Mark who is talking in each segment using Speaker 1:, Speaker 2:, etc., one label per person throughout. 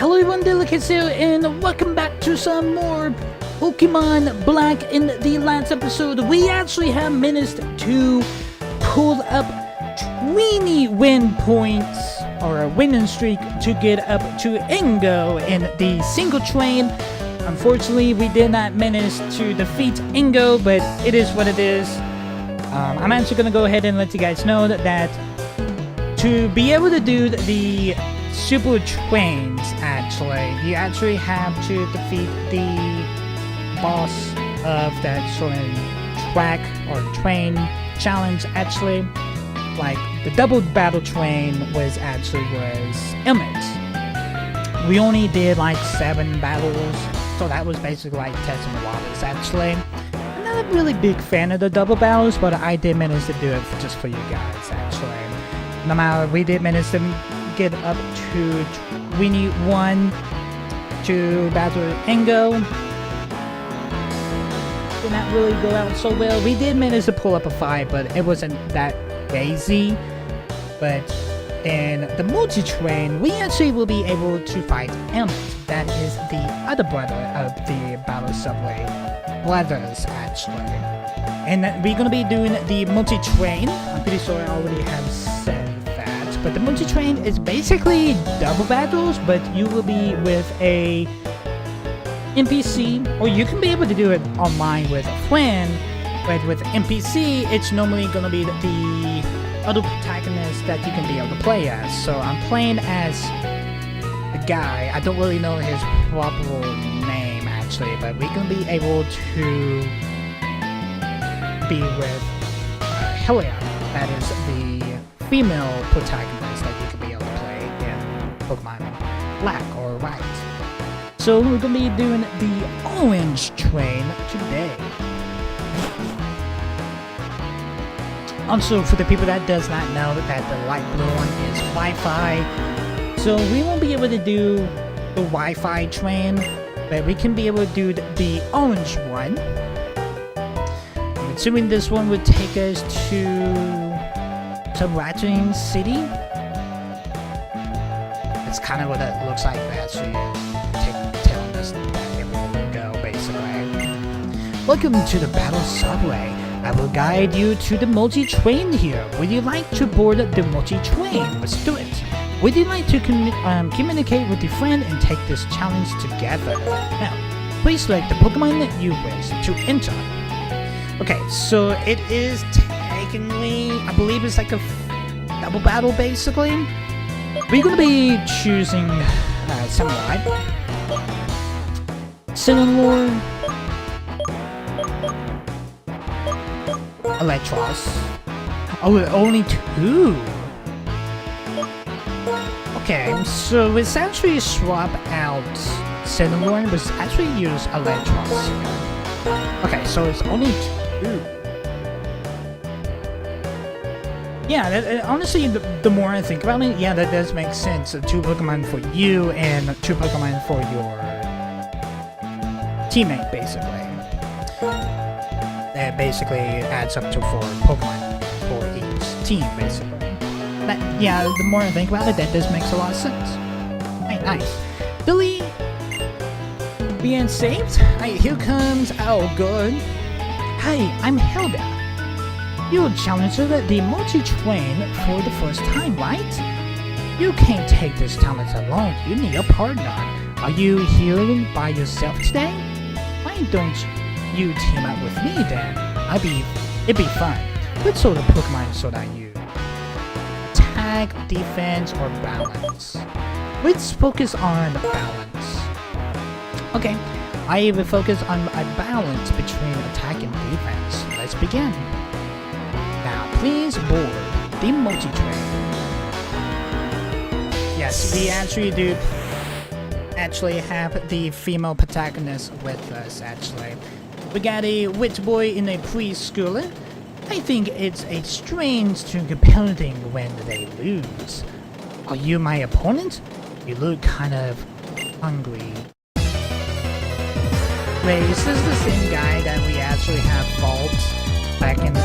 Speaker 1: Hello everyone, Delicates here, and welcome back to some more Pokemon Black. In the last episode, we actually have managed to pull up 20 win points, or a winning streak, to get up to Ingo in the single train. Unfortunately, we did not manage to defeat Ingo, but it is what it is. I'm actually going to go ahead and let you guys know that to be able to do the super trains, you actually have to defeat the boss of that sort of track or train challenge. Actually, like the double battle train was Emmett. We only did like 7 battles, so that was basically like testing the waters. Actually, I'm not a really big fan of the double battles, but I did manage to do it just for you guys. Actually, no matter, we did manage to get up to 21 to battle Ingo. Did not really go out so well. We did manage to pull up a 5, but it wasn't that crazy. But in the multi-train, we actually will be able to fight Emmett. That is the other brother of the Battle Subway brothers, actually. And we're going to be doing the multi-train. I'm pretty sure I already have said. But the multi-train is basically double battles, but you will be with a NPC, or you can be able to do it online with a friend, but with NPC, it's normally going to be the other protagonist that you can be able to play as. So I'm playing as the guy. I don't really know his proper name, actually, but we're going to be able to be with Helia. That is the female protagonist that you can be able to play in Pokemon Black or White. So we're going to be doing the orange train today. Also, for the people that does not know, that the light blue one is Wi-Fi. So we won't be able to do the Wi-Fi train, but we can be able to do the orange one. I'm assuming this one would take us to Ratching City. It's kind of what it looks like. Actually, telling us that it will go, basically. Welcome to the Battle Subway. I will guide you to the multi-train here. Would you like to board the multi-train? Let's do it. Would you like to communicate with your friend and take this challenge together? Now, please select the Pokemon that you wish to enter. Okay, so it is technically, I believe it's like a double battle, basically. We're going to be choosing Samurai, Cinnamon, Electros. Oh, only 2. Okay, so let's actually swap out Cinnamon, but actually use Electros. Okay, so it's only 2. Yeah, honestly, the more I think about it, yeah, that does make sense. 2 Pokemon for you and 2 Pokemon for your teammate, basically. That basically adds up to 4 Pokemon for each team, basically. But, yeah, the more I think about it, that does make a lot of sense. Hey, nice. Billy being saved? Hey, here comes our good. Hey, I'm Hilda. You'll challenge the multi-train for the first time, right? You can't take this challenge alone. You need a partner. Are you here by yourself today? Why don't you team up with me then? It'd be fun. What sort of Pokemon should I use? Attack, defense, or balance? Let's focus on balance. Okay, I will focus on a balance between attack and defense. Let's begin. Now, please board the multi-train. Yes, we actually do have the female protagonist with us, actually. We got a witch boy in a preschooler. I think it's a strange to compelling when they lose. Are you my opponent? You look kind of hungry. Wait, is this the same guy that we actually have fought back in the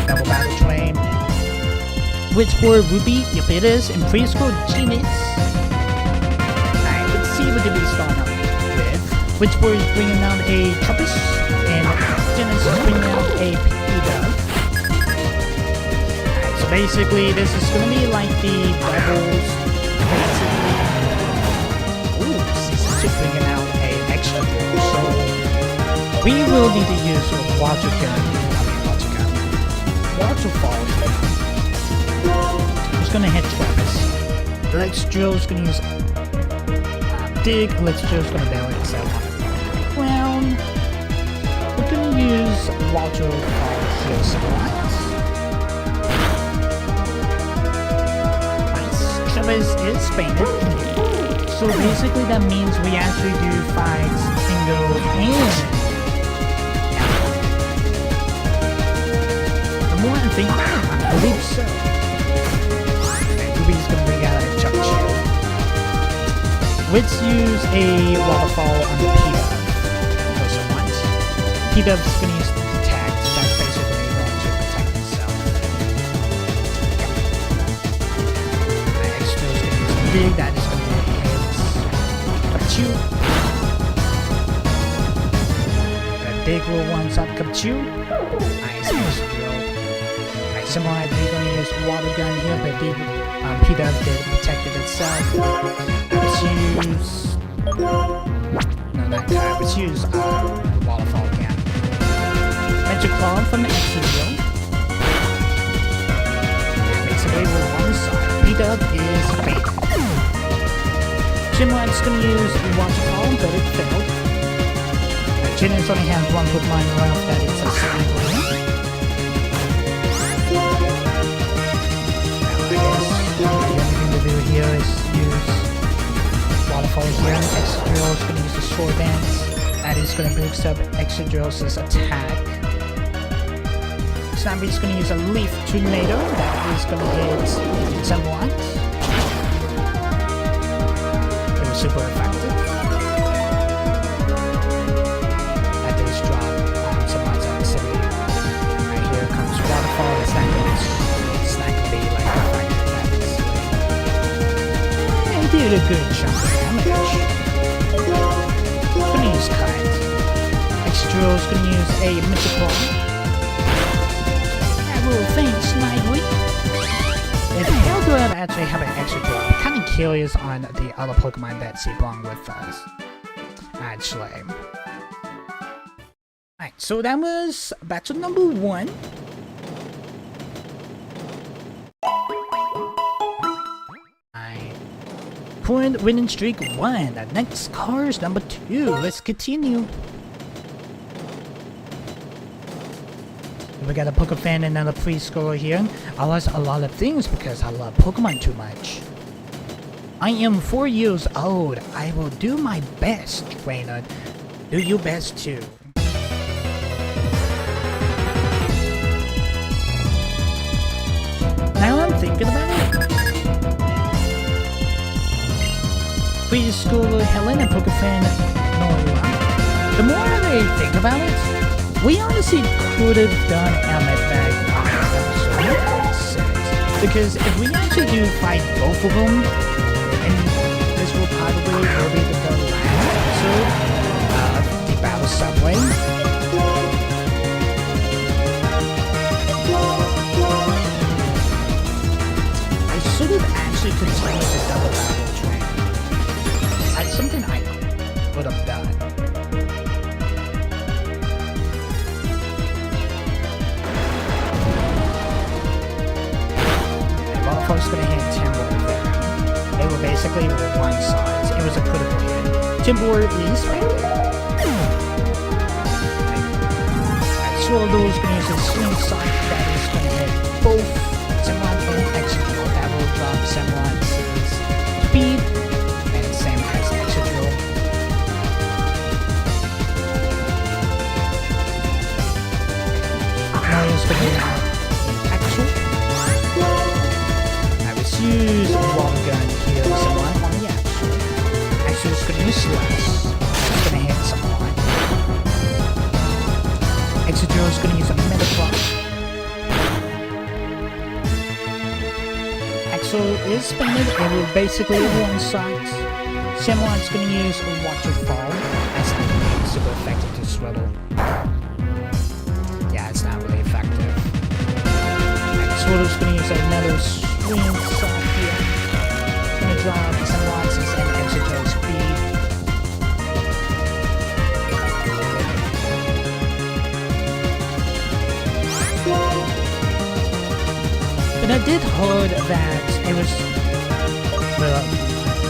Speaker 1: double battle train? Which were Ruby, Yabitas, and preschool genius? to be starting up with. Witchboard is bringing out a Trumpus, and Genesis is bringing out a P-Dub. Alright, so basically this is gonna be like the Devils, basically. Ooh, Season 2 bringing out a extra drill, so we will need to use a waterfall here. I'm just gonna hit Travis. Lex Drill's gonna use Dig. Lex Drill's gonna bail itself on the ground. We're gonna use waterfall here somewhat. Nice. Travis is fainted. So basically that means we actually do fight Ingo and the more I think, I believe so. Ruby's gonna bring out a Chuck Shield. Let's use a waterfall on the P-Dub. Also once. P-Dub's gonna use detect, so that's basically going to protect itself. Extra's gonna use Dig, that is gonna be hit. Kachu. Dig will one-shot Kachu. Nice, nice drill. Alright, Samurai, they're gonna use water gun here, but Dig, P-Dub did protected itself. Let's use... No, not that. Let's use waterfall again. Magic Claw from the extra drill. Basically, with one side. P-Dub is faded. Jimline's gonna use waterfall, but it failed. Jennings only has one Pokemon left, that is a Slimery. Now, I guess the only thing to do here is use waterfall here. Excadrill is going to use the Sword Dance. That is going to boost up Excadrill's attack. Snappy's going to use a Leaf Tornado. That is going to hit somewhat. It was super effective. That does drop somewhat's activity. Right here comes waterfall. It's not going to be like effective. That is did a good chunk of damage. Gonna use Kite. Excadrill's gonna use a Mythical. That will faint slightly. If Eldred actually have an Excadrill, I'm kinda curious on the other Pokemon that belong with us. Actually. Alright, so that was battle number 1. Point winning streak 1. The next card is number 2. Let's continue. We got a Pokefan and another preschooler here. I lost a lot of things because I love Pokemon too much. I am 4 years old. I will do my best, trainer. Do your best too. Now I'm thinking about it. Preschooler Helen and Pokefan Noah. The more I think about it, we honestly could have done Elmet back on episode 6. Because if we actually do fight both of them, and this will probably be the last episode of the Battle Subway. I should have actually continued the double battle train. That's something I would have done. And Waterfall's gonna hit Timber there. They were basically one size. It was a critical hit. Timber is failed. And Swirldo's gonna use a Slingshot that is gonna hit both Semlon and Excadrill. That will drop Semlon's speed. Actual. I was use a water gun to heal someone on the actual. Actual's gonna use Slash. It's gonna hit someone. Excadrill's gonna use a Metaclock. Axel is spinning. It will basically one-shot Someone's gonna use a waterfall. That's not really super effective to Swivel. Yeah, it's not really effective. And Swivel's gonna use another swing shot here. Gonna drop some losses and extra speed. But I did heard that it was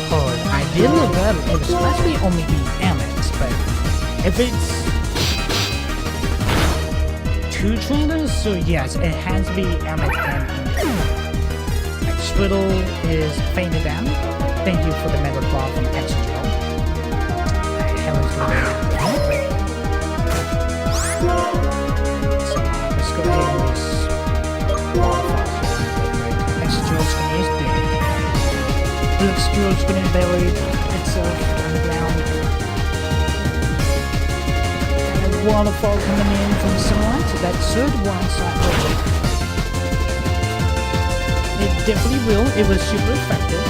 Speaker 1: hard. I did look up. It was supposed to be only be Emmett, but if it's 2 trainers, so yes, it has to be Emmett and like Swiddle is faded down. Thank you for the Mega Claw from Exegel. Helen's gonna be let's go ahead and use Exegel's gonna use Dig. Exegel's gonna bury itself on the ground. And a waterfall coming in from someone, so that should one-shot over. It definitely will. It was super effective.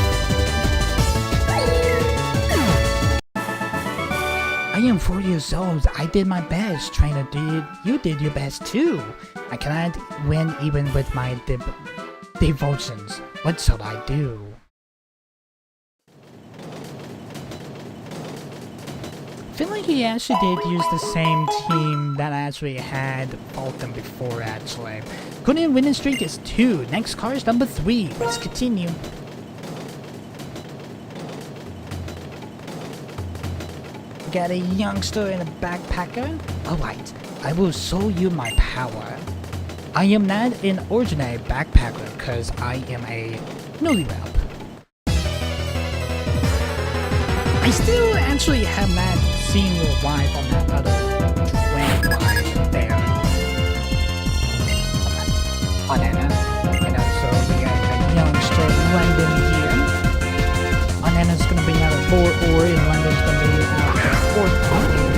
Speaker 1: I am 4 years old. I did my best. Trainer you did your best too. I cannot win even with my devotions. What shall I do? I feel like he actually did use the same team that actually had fought them before actually. Current winning streak is 2. Next card is number 3. Let's continue. Got a youngster and a backpacker. Alright, I will show you my power. I am not an ordinary backpacker because I am a newlywed. I still actually have not seen your wife on that other train ride there. On Anna. And also we got a youngster in London here. On Anna's gonna be out of Boar Ore and London's gonna be out of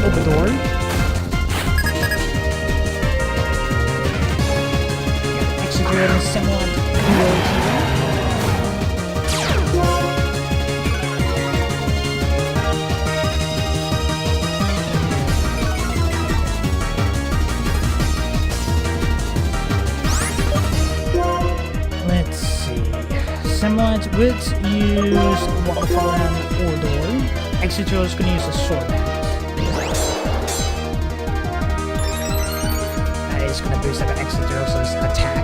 Speaker 1: Obador. Exegel and similar duo here. Semblance would use Waterfall and Ordor. Exegel is going to use a Sword Dance. That is going to boost up Exegel's attack.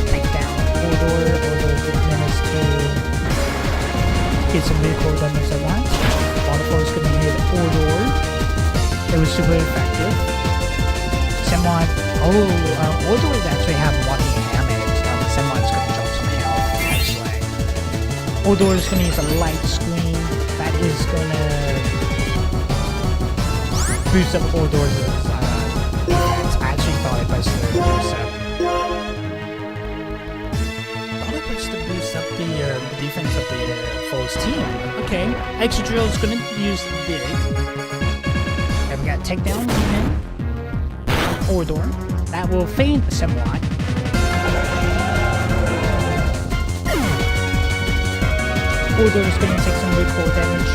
Speaker 1: Take down Ordor. Ordor managed to get some recoil damage at once. Waterfall is going to hit Ordor. It was super effective. Semlon, Ordor is actually have walking damage. Semlon's gonna drop some health, actually. Ordor is gonna use a light screen. That is gonna boost up Ordor's defense. I actually thought it was to boost up the defense of the foe's team. Okay, Exegel is gonna use Dig. We got takedown even Ordor. That will faint somewhat. Ordor is going to take some recoil damage.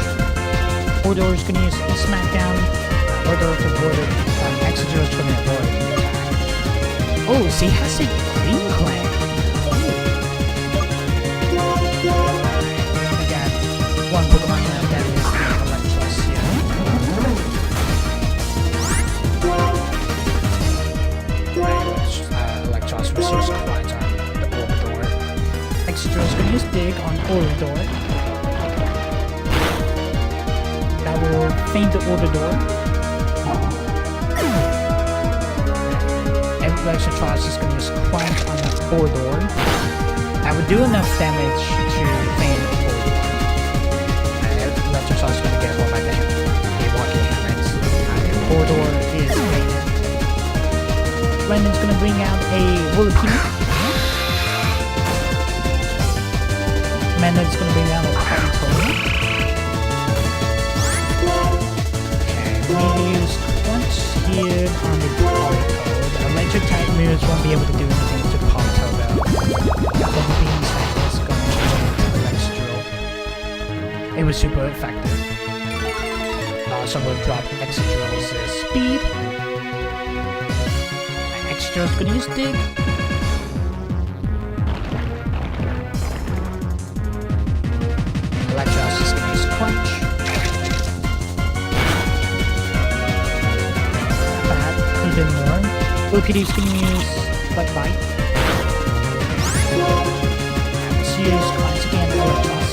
Speaker 1: Ordor is going to use smackdown. Ordor to avoid it. Exegel is going to avoid the attack. Oh, so he has a green clan. We got one Pokemon now that is Electros here. Electros was used quite on the Orbidor. Exegel is going to use Dig on Orbidor. That will faint the Orbidor. And Electros is going to use Crunch on the Orbidor. That would do enough damage to faint Orbidor. Electros is going to get hit by the walking habits. Orbidor is fainted. Brandon's gonna bring out a Wolipini. Manda's gonna bring out a Ponytail. Okay, we need to use Crunch here on the Polycode. Electric type Spears won't be able to do anything to Palito though. Bumblebee's that is going to Electro. It was super effective. Also will drop Excadrill's speed. Excadrill's gonna use Dig. Electro's just gonna use Crunch. Bad, even more. Lokity's gonna use Bug Bite. Let's use Crunch again, Electros.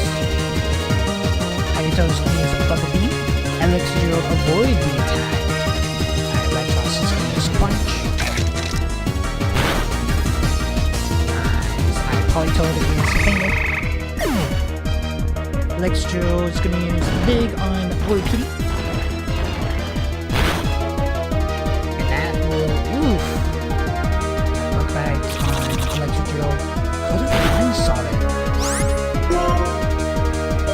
Speaker 1: Palito's gonna use Bumblebee. Excadrill avoid the attack. Electros is gonna use Crunch. Nice. Palito is fainted. Excadrill is gonna use Dig on Loki. And that will oof. Look back on Excadrill. Could have been solid.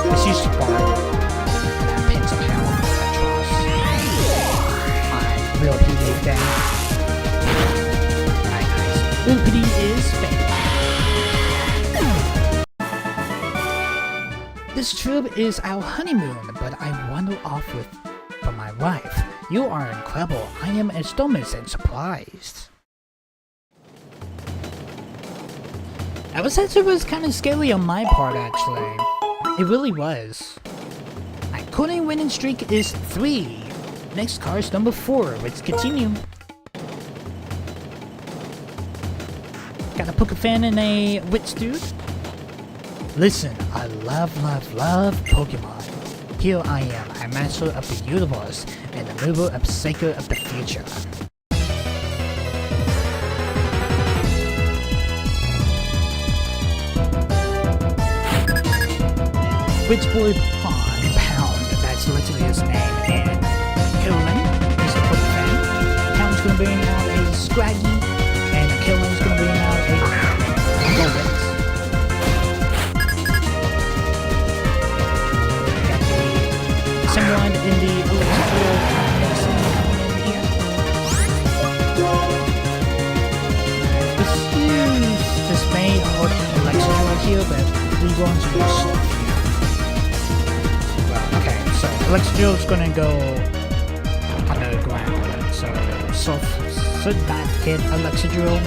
Speaker 1: Let's use Spark. And that pins up hell. Real PD down. Nice. Loopity is fake. This trip is our honeymoon, but I wander off with my wife. You are incredible. I am astonished and surprised. I was actually was kind of scary on my part actually. It really was. My current winning streak is 3. Next card is number 4. Let's continue. Got a Pokefan and a Witch dude. Listen, I love Pokemon. Here I am, a master of the universe and a mover of Seeker of the future. Witchboy Pound, that's literally his name, and Kilman is the Pokefan. Pound's gonna bring out a Scraggy, and Kilman's gonna bring out a Golden. Someone in the electrical medicine coming in here. Let's use this main or electrical here, but we want to use stuff here. Well, okay, so electrical is gonna go underground, so should that hit electrical?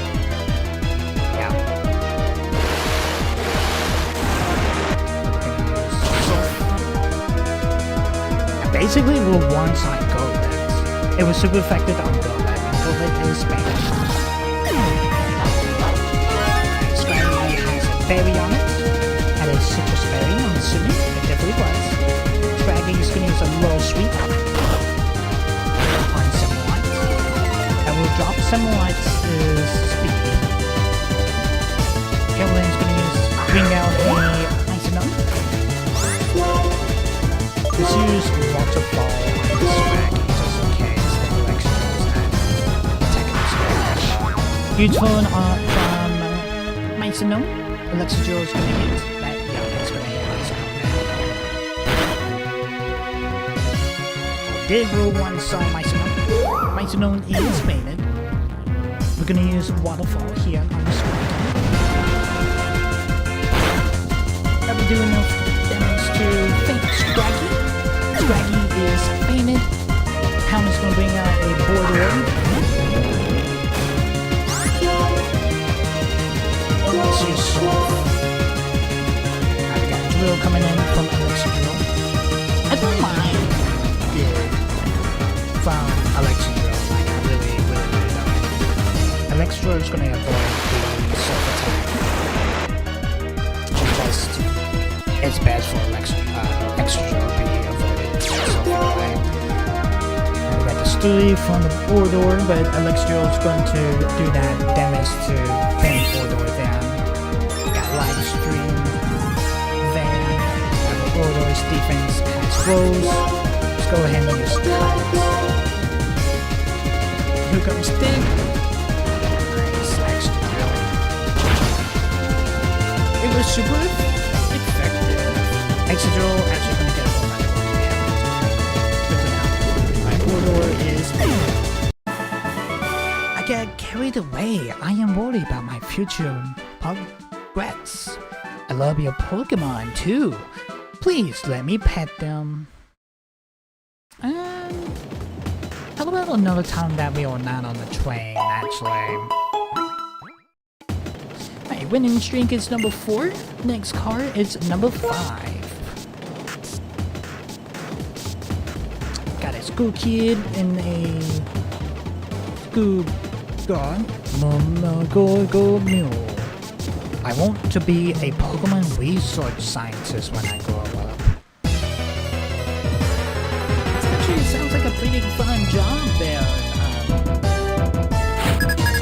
Speaker 1: Yeah. Basically, we'll one-side Goldet. It was super effective on Goldet, and Goldet is banned. Scraggy has a berry on it, and a citrus berry, I'm assuming. It definitely was. Scraggy is going to use a little sweep on Semmelite. And we'll drop Semmelite's speed. Killen's going to bring out a nice enough. Let's use Waterfall on the Scraggy just in case the election does that attacking Scratch. Huge phone from Mason. Alexidro is gonna hit that. Yeah, it's gonna hit Mason. Did roll one side Mason. Mason is mained. We're gonna use Waterfall here on the Scraggy. That will do enough damage to fake Scraggy. Scraggy is fainted. Pound is going to bring out a border. Let's use Soul. We got Drill coming in from Alexa Drill. I don't mind Dig from Alexa Drill. Like, I really don't. Alexa Drill is going to avoid the self attack. Just, it's bad for Alexa Drill to be avoided. And we got the Stewie from the Bordor, but Alexio is going to do that damage to Fan Bordor down. We got Live Stream, Van, and the Bordor's defense has Rose. Let's go ahead and use Tides. Here comes Dig. Nice, extra drill. It was super effective. Extra drill actually going to get a full magic. Is I get carried away. I am worried about my future progress. I love your Pokemon too. Please let me pet them. And how about another time that we are not on the train, actually? Alright, winning streak is number 4. Next car is number 5. Got a school kid in a school guard. Go mule. I want to be a Pokemon research scientist when I grow up. It sounds like a pretty fun job there.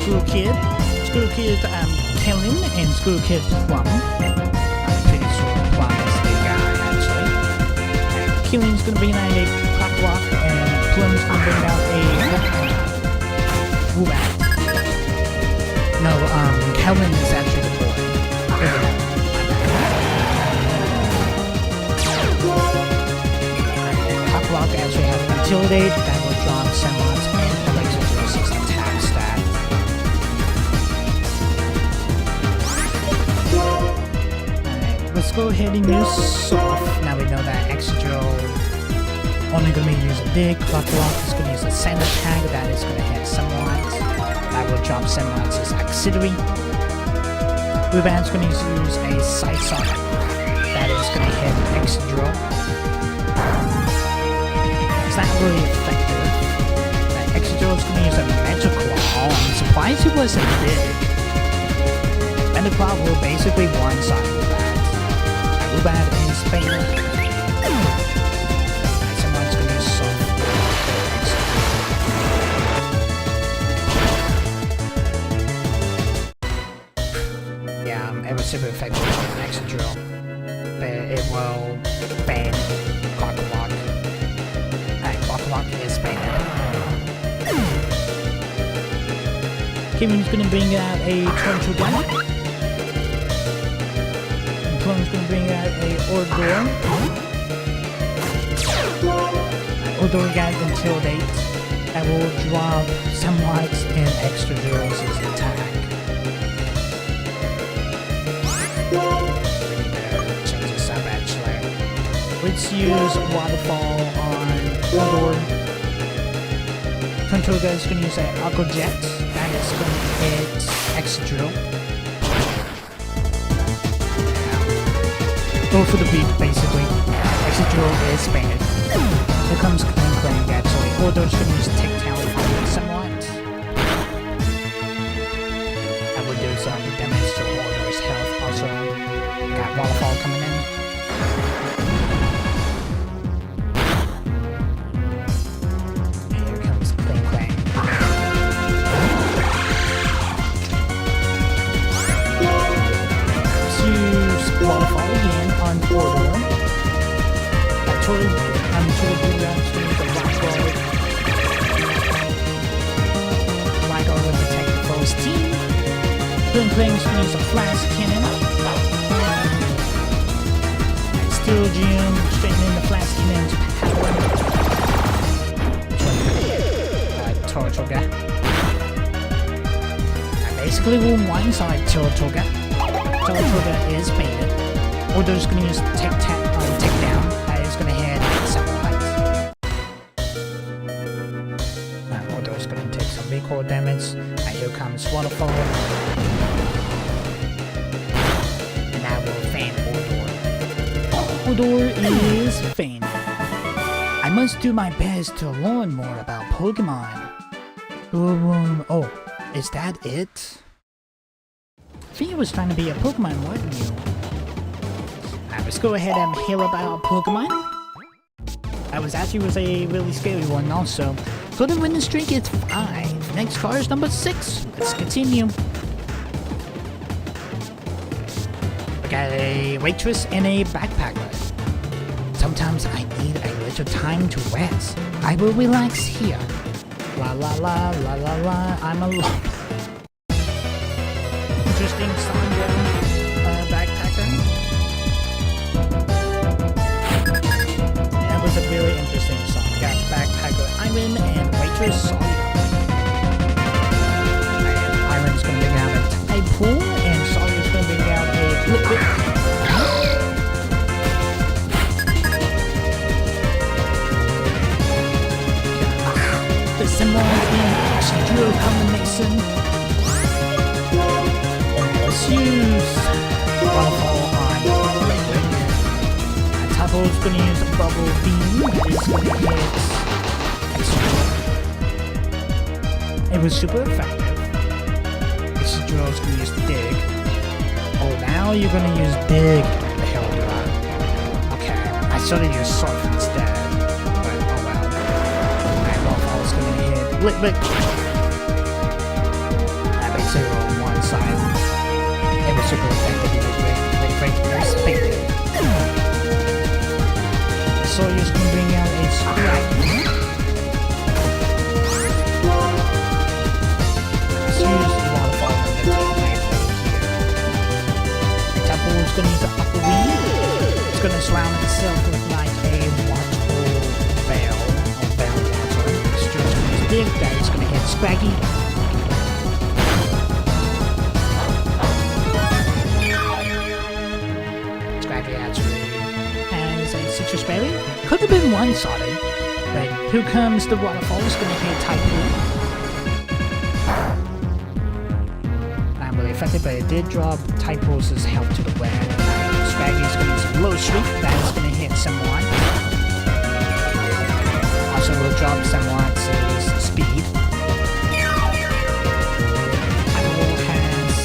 Speaker 1: School kid Kellen and School Kid Plum. I'm pretty sure Plum is the guy, actually. And Kellen's gonna bring out a Clockwork, and Plum's gonna bring out a Woobat. No, Kellen is actually the boy. Clockwork actually has an Intimidate that will drop Semlot's and Electro's attack stat. Alright, let's go ahead and use Soft. Now we know that Excadrill only going to be using Dig. Clockwork is going to use a Sand attack that is going to hit Semlot. That will drop Semlot's auxiliary. Woobat's going to use a Psysock that is going to hit Excadrill. It's not really effective. Excadrill is going to use a Megaclaw. I'm surprised it wasn't big. And the Claw will basically one-side Woobat. Woobat is failed. Someone's going to use Soft. Yeah, it was super effective on Excadrill. But it will ban Clockwork. Clockwork is banned. Kevin's gonna bring out a Tornador. Plum's gonna bring out a Ordor. Ordor got Intimidate. That will drop Semlot and Excadrill's attack. We need to change this up, actually. Let's use Waterfall on Ordor. Tornador is going to use an Aqua Jet. That is going to hit Excadrill. Go for the beat, basically. Excadrill is banned. Here comes Clang, actually. Ordor's going to use Tick Town somewhat. That would do some damage to Ordor's health also. Got Waterfall coming in. Waterfall again on Ordor. I'm totally doing that with the Black Guard. Black Guard will protect the foe's team. Cling's going to use a Flash Cannon. Steel Gem, straightening the Flash Cannon's power. Tortoga. I basically will one-side Tortoga. Tortoga is banned. Ordor's going to use Tick Down. That is going to hit Semlot. Ordor's going to take some recoil damage. And here comes Waterfall. And that will fan Ordor. Ordor is fanned. I must do my best to learn more about Pokemon. Oh, is that it? I think it was trying to be a Pokemon, wasn't you? Alright, let's go ahead and hear about Pokemon. That was actually a really scary one also. So the winning streak is 5. Next car is number 6. Let's continue. We got a waitress and a backpacker. Sometimes I need a little time to rest. I will relax here. La la la la la la, I'm alone. Interesting song there, backpacker. That was a really interesting song. Got backpacker Ivan and waitress Sawyer. And Typo's gonna use a bubble beam. That is gonna hit Excadrill. It was super effective. Excadrill's gonna use dig. Oh, now you're gonna use dig. The hell do I? Okay, I should have used surf instead. But oh well. Alright, well, I was gonna hit Lick Lick. That makes it on one side. It was super effective. Very spectacular. So you're just gonna bring out a Scraggy. Let's use the waterfall and then take my here. The Typo is gonna use the upper wing. It's gonna surround itself with like a waterfall veil or veil water. It's just gonna use dig. That is gonna hit Scraggy. Citrus Berry. Could have been one-sided, but here comes the waterfall. It's going to hit Typo. Not really effective, but it did drop Typo's health to the ground. Scraggy is going to use a low sweep. That is going to hit someone. Also will drop someone's speed. Typo has...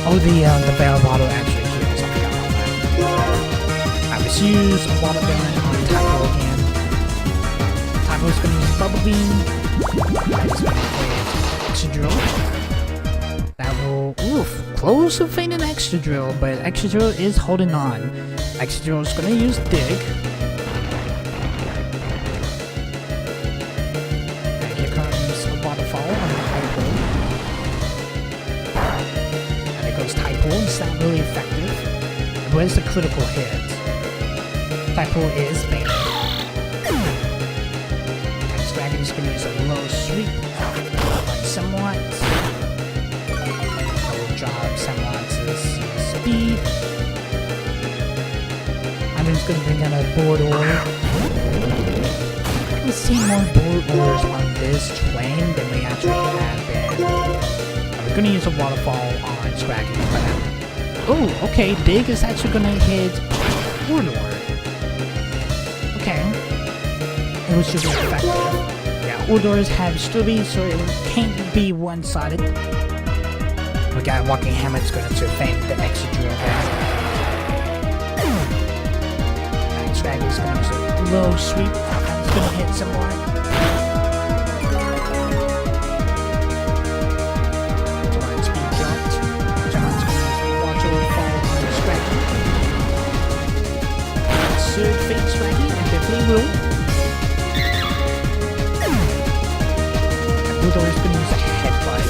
Speaker 1: Oh, the barrel bottle actually. Let's use a water burn on Typo again. Typo's gonna use Bubble Beam. That's gonna hit Excadrill. That will, oof, close to fainting Excadrill, but Excadrill is holding on. Excadrill is gonna use Dig. And here comes a waterfall on Typo. And it goes Typo, it's not really effective. Where's the critical hit? Typo is banned. Next dragon is going to use a low sweep on somewhat. That will drop somewhat's speed. I'm just going to bring out a board ore. We see more board ores on this train than we actually have been. We're going to use a waterfall on Scraggy. Oh, okay, Dig is actually going to hit board ore. Okay. It was super effective. Yeah, Ordors have Stubby, so it can't be one-sided. We got Walking Hammer that's going to faint the Excadrill back. Next Scraggy is going to use a low sweep. It's going to hit someone. Someone's speed jumped. Someone's going to use a Watcher Fall on Scraggy. Surge Fate Scraggy. Definitely will. Bulldozer is going to use a headbutt.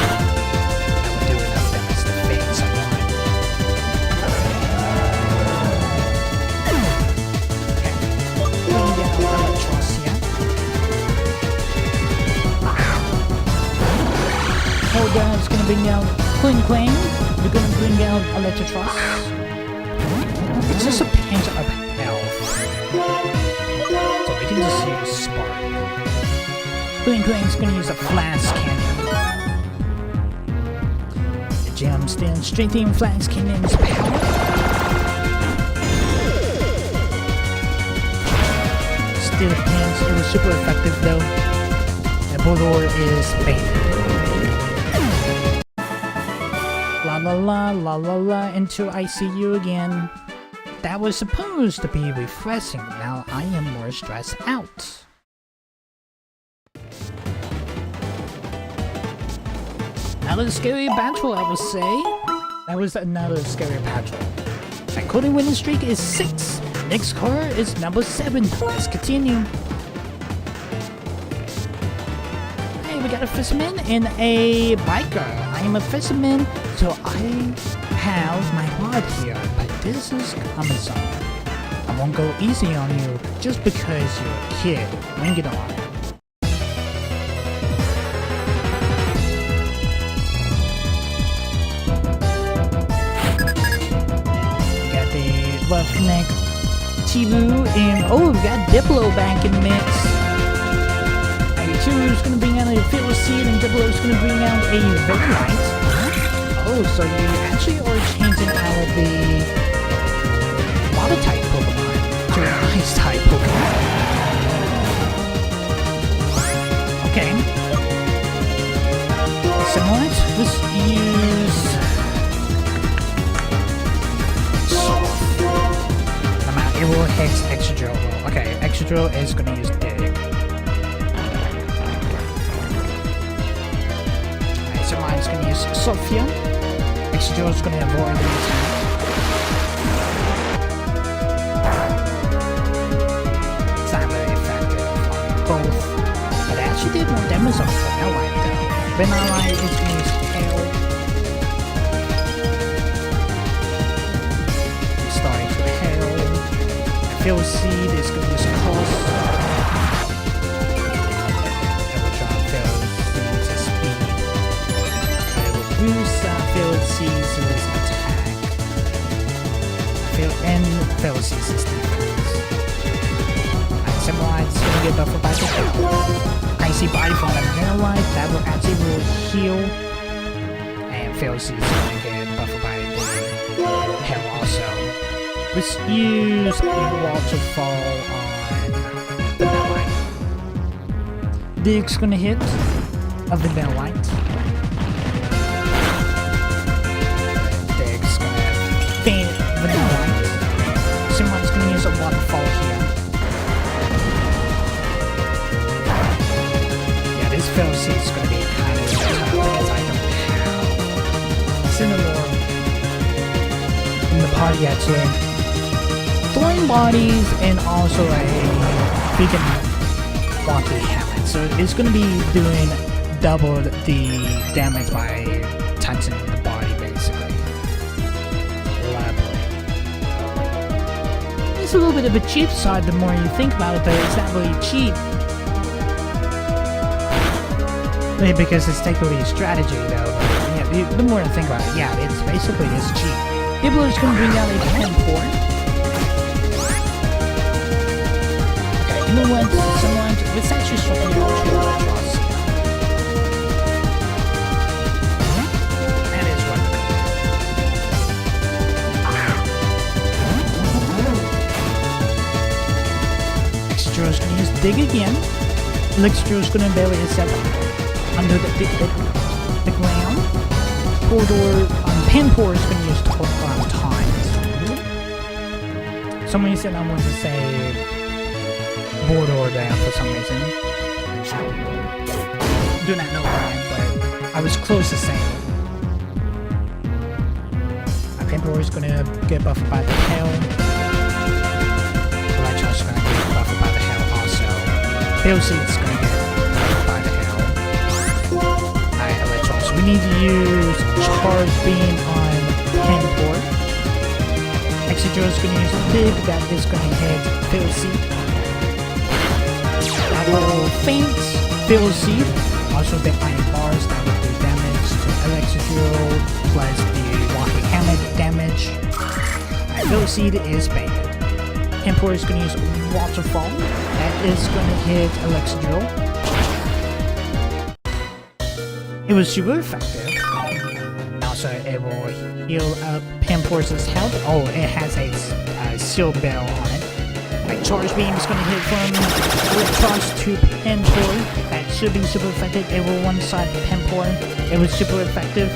Speaker 1: That will do enough damage to fade someone. Okay. Bring down Electros here. Hold down, it's going to bring down Queen Queen. We're going to bring down Electros. It's just a pinch of health. So we can just use Spark. Queen Queen's gonna use a Flash Cannon. The gem's then strengthening Flash Cannon's power. Still depends, it was super effective though. The Bulldor is baited. La la la la la la until I see you again. That was supposed to be refreshing, now I am more stressed out. Another scary battle, I would say. That was another scary battle. My coding winning streak is 6. Next car is number 7. Let's continue. Hey, we got a fisherman and a biker. I am a fisherman, so I have my rod here, but this is Amazon. I won't go easy on you just because you're a kid. Bring it on. We got the Roughneck Chibu and oh, we got Diplo back in the mix. Chibu's gonna bring out a Fiddle Seed and Diplo's gonna bring out a Very Light. Oh, so you actually are changing out of the water type Pokemon to an ice type Pokemon. Okay. Similar, let's use Soft. It will hit Excadrill. Okay, Excadrill is gonna use Dig. Alright, so mine's gonna use Sophia. Excadrill is gonna avoid the attack. It's not very effective on both. But it actually did more damage on Vanillite though. Vanillite is gonna use Hail. Starting to Hail. Field Seed is going to use Cross. It will drop Field Seed to speed. It will boost Field Seed's attack. Field Seed's defense. And Samurai is going to get buffed by the Icy Body from the Vanillite. That will actually heal. And Field Seed is going to get buffed by the Hail also. Let's use Waterfall on Vanillite. Dig's gonna hit of the Vanillite. Dig's gonna faint Vanillite. Someone's gonna use a Waterfall here. Yeah, this Field Seed's gonna be kind of tough because I don't have Cinnamon in the party actually. Thorn bodies and also a freaking wonky helmet. So it's going to be doing double the damage by touching the body basically. Lovely. It's a little bit of a cheap side the more you think about it, but it's not really cheap. Maybe because it's technically a strategy though. But yeah, the more I think about it, yeah, it's basically cheap. People are just going to bring out a Pimport. You know what? Someone, let's actually swap it out to Electros. That is wonderful. Excadrill's gonna use Dig again. Excadrill's gonna bury itself under the ground. Pimport is gonna use Taunt. Somebody said I wanted to say Mordor there for some reason. Do not know why, but I was close to saying it. Pimport is gonna get buffed by the Hail. Electros is gonna get buffed by the Hail also. Field Seed is gonna get buffed by the Hail. Alright, Electros. We need to use Charge Beam on Pimport. Excadrill is gonna use Dig, that is gonna hit Field Seed. That will faint Field Seed, also the Iron Bars that will do damage to Excadrill, plus the Walking Helmet damage. Field Seed is fainted. Pimport is going to use Waterfall, that is going to hit Excadrill. It was super effective. Also, it will heal up Pimport's health. Oh, it has a Seal Bell on it. Like Charge Beam is going to hit from Electros to Pimport. That should be super effective. It will one-side Pimport. It was super effective.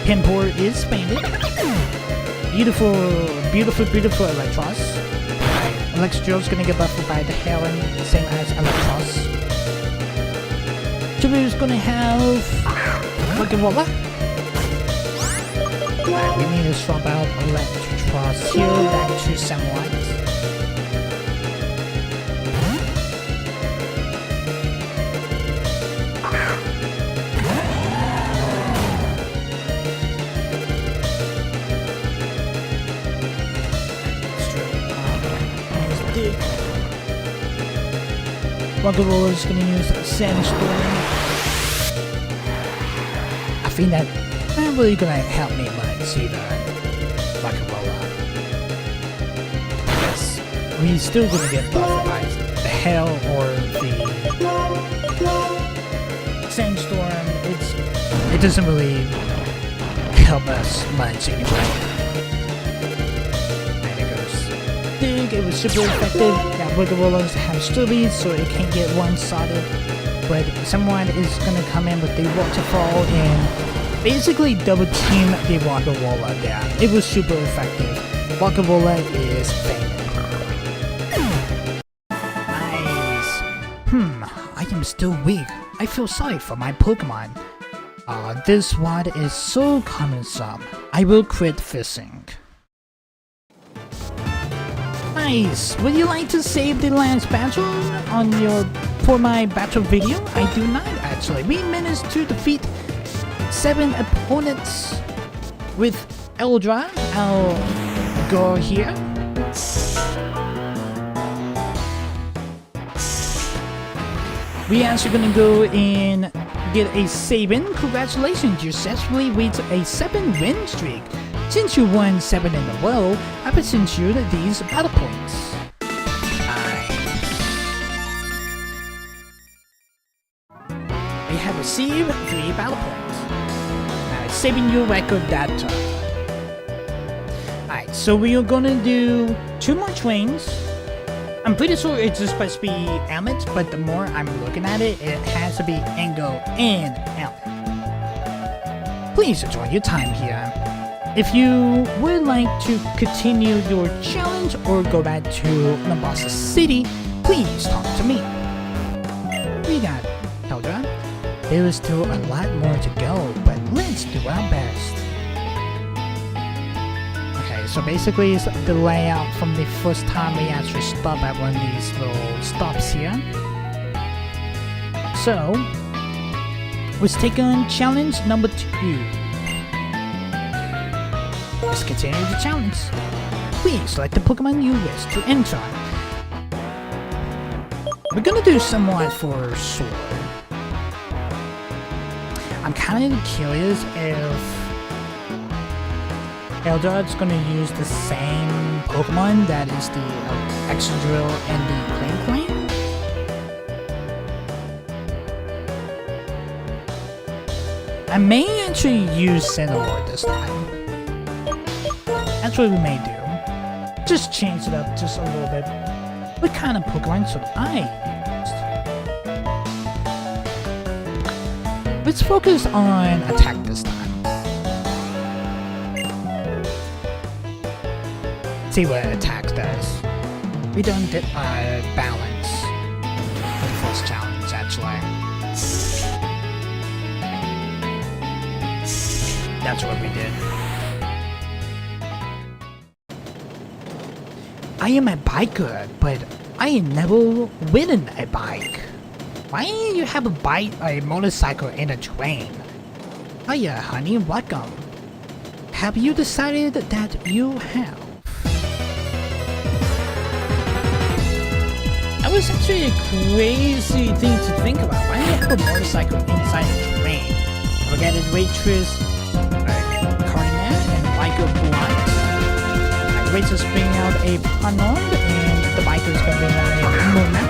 Speaker 1: Pimport is fainted. Beautiful, beautiful, beautiful Electros. Excadrill is going to get buffed by the Helen, same as Electros. Chibu is going to have Pokemon. We need to swap out Electros here back to Samurott. Rocket Roller is going to use Sandstorm. I think that not really going to help me much either. Rocket Roller. Yes, we're still going to get buffed by the Hail or the Sandstorm. It doesn't really help us much anyway. And it goes. Dig, it was super effective. That Pokeballs have stubbies, so it can't get one-sided. But someone is gonna come in with the waterfall and basically double team the Pokeballer there. It was super effective. Pokeballer is famous. Nice. I am still weak. I feel sorry for my Pokemon. This one is so cumbersome. I will quit fishing. Nice. Would you like to save the last battle for my battle video? I do not actually. We managed to defeat 7 opponents with Eldra, our girl here. We actually gonna go and get a 7. Congratulations, you successfully reached a 7-win streak. Since you won 7 in a row, I present you these battle points. We have received 3 battle points. Now it's saving your record data. Alright, so we are gonna do 2 more trains. I'm pretty sure it's just supposed to be Helmet, but the more I'm looking at it, it has to be Ango and Helmet. Please enjoy your time here. If you would like to continue your challenge or go back to Mombasa City, please talk to me. We got Eldra. There is still a lot more to go, but let's do our best. Okay, so basically it's the layout from the first time we actually stop at one of these little stops here. So, let's take on challenge number 2. Let's continue the challenge. Please select the Pokemon you wish to enter. We're gonna do somewhat for Sword. I'm kind of curious if Eldrad's gonna use the same Pokemon that is the Excadrill and the Clank. I may actually use Cinnamon this time. That's what we may do. Just change it up just a little bit. What kind of Pokemon should I use? Let's focus on attack this time. See what attack does. We don't balance for the first challenge actually. That's what we did. I am a biker, but I ain't never ridden a bike. Why do you have a motorcycle and a train? Hiya, honey, welcome. Have you decided that you have? That was actually a crazy thing to think about. Why do you have a motorcycle inside a train? We got a waitress, Carmen, and biker blind. Racers bring out a Panord, and the biker is going to bring out a Mona.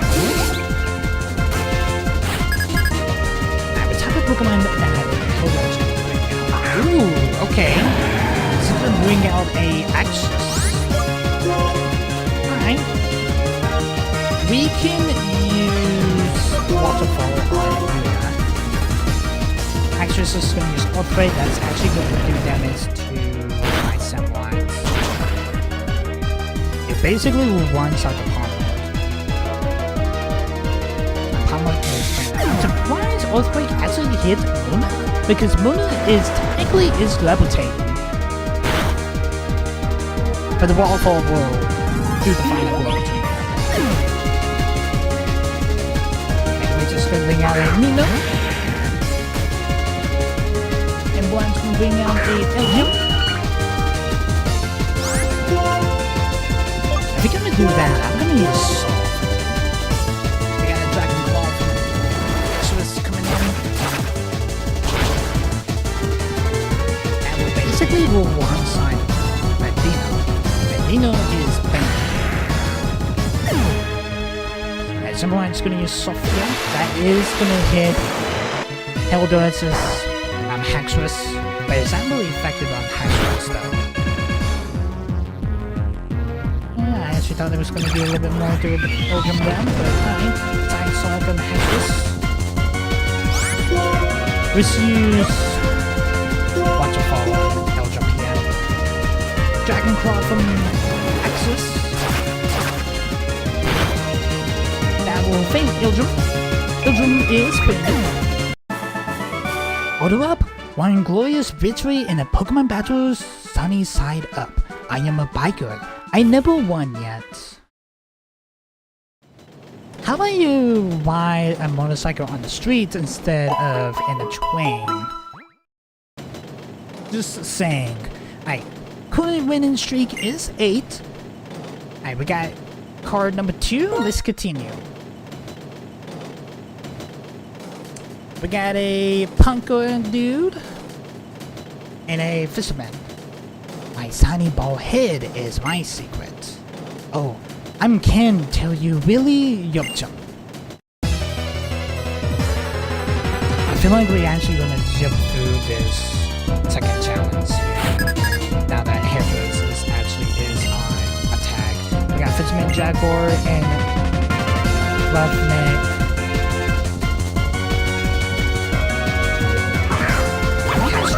Speaker 1: Now, the type of Pokemon that Pokemon's going to bring out. Ooh, okay. It's going to bring out a Axis. Alright. We can use Waterfall on here. Axis is going to use Earthquake. That's actually going to do damage to my Samlines. Basically, we one-shot the Palmer is... I'm surprised Earthquake actually hit Muna, because Muna is technically levitating. But the Waterfall will do the final blow to me. And we're just gonna bring out a Nino. And Blind's gonna bring out a Elgin. If we're gonna do that, I'm gonna use Salt. We got a Dragon Claw from Exodus coming in. And we'll basically one-side Medino. Medino is banned. And someone's gonna use Soft here. That is gonna hit Eldra's Hexrus, but it's not really effective on Hexrus though. Yeah, I actually thought it was going to be a little bit more to Eldrum down, but alright. Time Song from Hexrus. Let's use Waterfall on Eldrum here. Dragon Claw from Hexrus. That will faint Eldrum. Eldrum is fainted. Order up! One glorious victory in a Pokemon battle's sunny side up. I am a biker. I never won yet. How about you ride a motorcycle on the streets instead of in a train? Just saying. Alright, current winning streak is 8. Alright, we got card number 2. Let's continue. We got a punker dude and a fisherman. My sunny ball head is my secret. Oh, I'm can tell you really Yopchum. I feel like we're actually gonna jump through this second challenge here. Now that Hexrus is on attack. We got Fisherman Jaguar and Roughneck.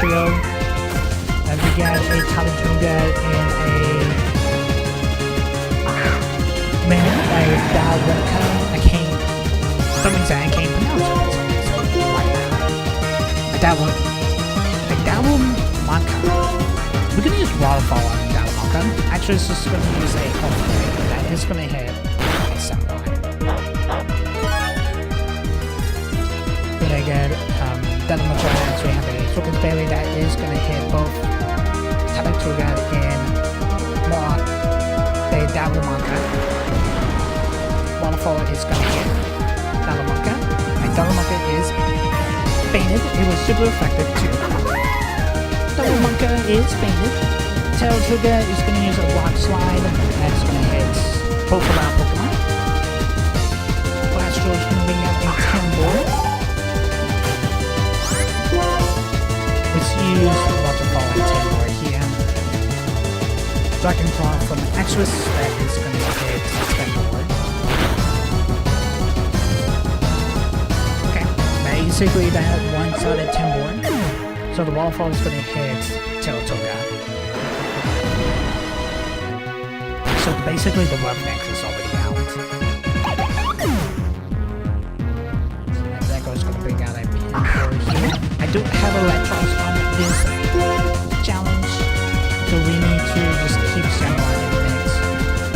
Speaker 1: And we got a Talatunga and a Dawaka. I can't. Something saying I can't pronounce it. A Dawamaka. We're gonna use Waterfall on Dawamaka. Actually, it's just gonna use a Hopefully. That is gonna hit a Samurai. Then I get Dawamaka actually have a Focus Berry that is going to hit both Tabatuga and the Dawamaka. Waterfall is going to hit Dawamaka, and Dawamaka is fainted. It was super effective too. Dawamaka is fainted. Tabatuga is going to use a Rock Slide, that's going to hit both of our Pokemon. Blastro is going to bring out a Timber. Let's use Waterfall and Timber here. Dragon Claw from Hexrus, that is going to hit Timber. Okay, basically that one-sided Timber. So the Waterfall is going to hit Teletoga. So basically the Roughneck is already out. And that goes going to bring out a Timber here. I don't have Electros on this challenge, so we need to just keep Samurai in the mix.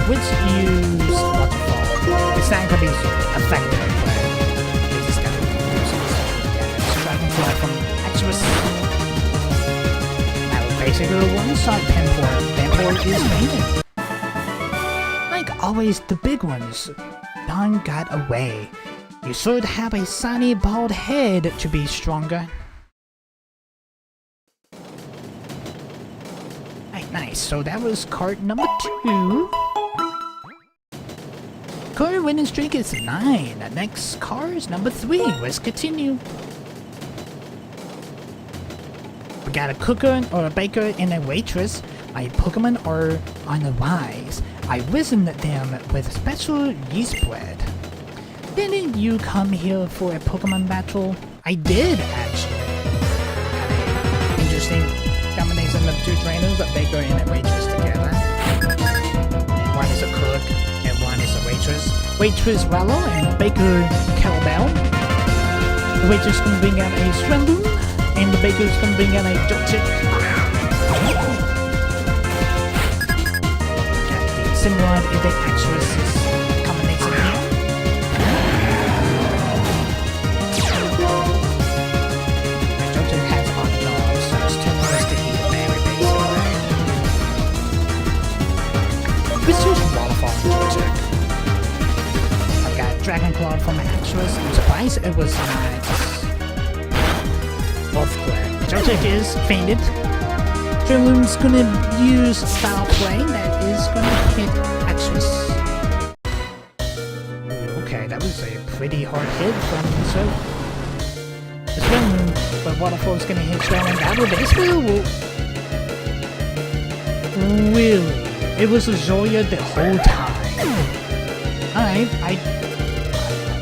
Speaker 1: Let's use Waterfall. It's not going to be effective, but it's just going to do some damage. Dragon Claw from Hexrus. Now basically one-shot Pampor. Pampor is fainted. Like always, the big ones done got away. You should have a sunny bald head to be stronger. Nice, so that was card number 2. Current winning streak is 9. The next card is number 3. Let's continue. We got a cooker or a baker and a waitress. My Pokemon are on the rise. I wizened them with special yeast bread. Didn't you come here for a Pokemon battle? I did, actually. Got an interesting combination of 2 trainers, a baker and a waitress together. And one is a cook and one is a waitress. Waitress Rallo and baker Cowbell. The waitress can bring out a Swindon and the baker's can bring out a Joltik. And the Simrod is the Hexrus combination here. Let's use Waterfall and Joltik. I've got Dragon Claw from Hexrus. I'm surprised it was not Earthquake. Joltik is fainted. Drillum's gonna use Foul Play. That is gonna hit Hexrus. Okay, that was a pretty hard hit from Drillum. But Waterfall's gonna hit Swelling. That will basically really. It was a Zoya the whole time. Alright,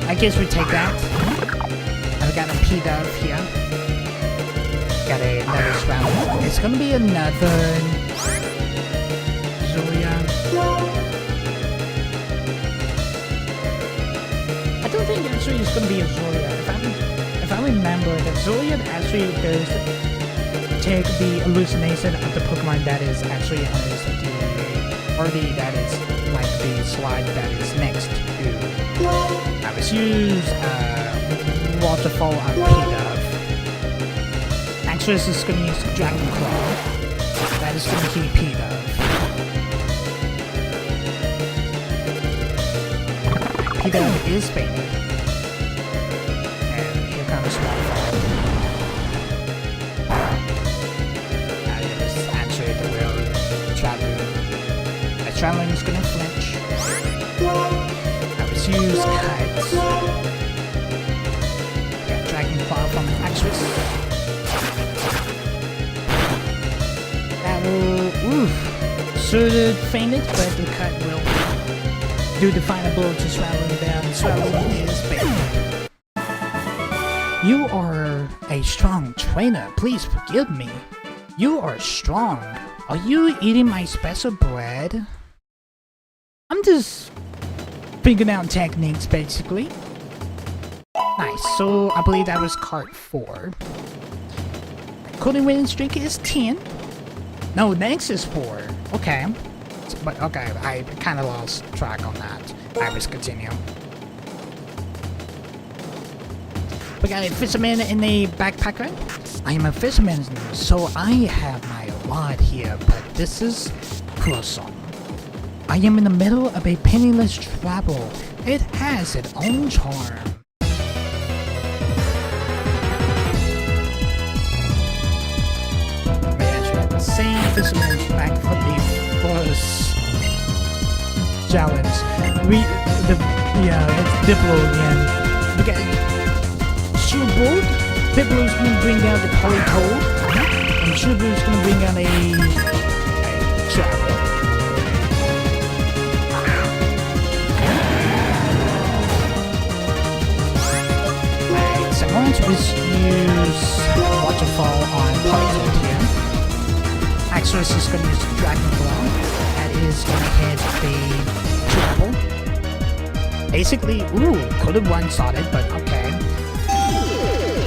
Speaker 1: I guess we take that. I've got a P-Dove here. Got another Swelling. It's gonna be another Zoya. I don't think actually it's gonna be a Zoya. If I remember that Zoya actually does take the hallucination of the Pokemon that is actually that is like the slide that is next to. I was use Waterfall on P-Dove. Actually, this is gonna use Dragon Claw. That is gonna keep P-Dove. P-Dove is faded. And here comes Waterfall. It was actually the real Traveler. The Traveler is gonna flinch. I was use Kites. Got Dragon Claw from Axis. That will, sort of fainted, but the cut will do the final blow to Swallow down. Swallow is big. You are a strong trainer. Please forgive me. You are strong. Are you eating my special bread? I'm just figuring out techniques, basically. Nice. So I believe that was card 4. Coding winning streak is 10. No, next is 4. Okay. But okay, I kind of lost track on that. I was continue. We got a fisherman in a backpacker. I am a fisherman, so I have my rod here, but this is cumbersome. I am in the middle of a penniless travel. It has its own charm. Same fisherman's back for the first challenge. It's Diplo again. We got Shoebolt. Diplo's gonna bring out the Polytoad, and Shoebolt's gonna bring out a Travel. Alright, so I'm going to use Waterfall on Polytoad here. Axorus is going to use Dragon Claw. That is going to hit the Travel. Basically, could have one-shotted, but okay.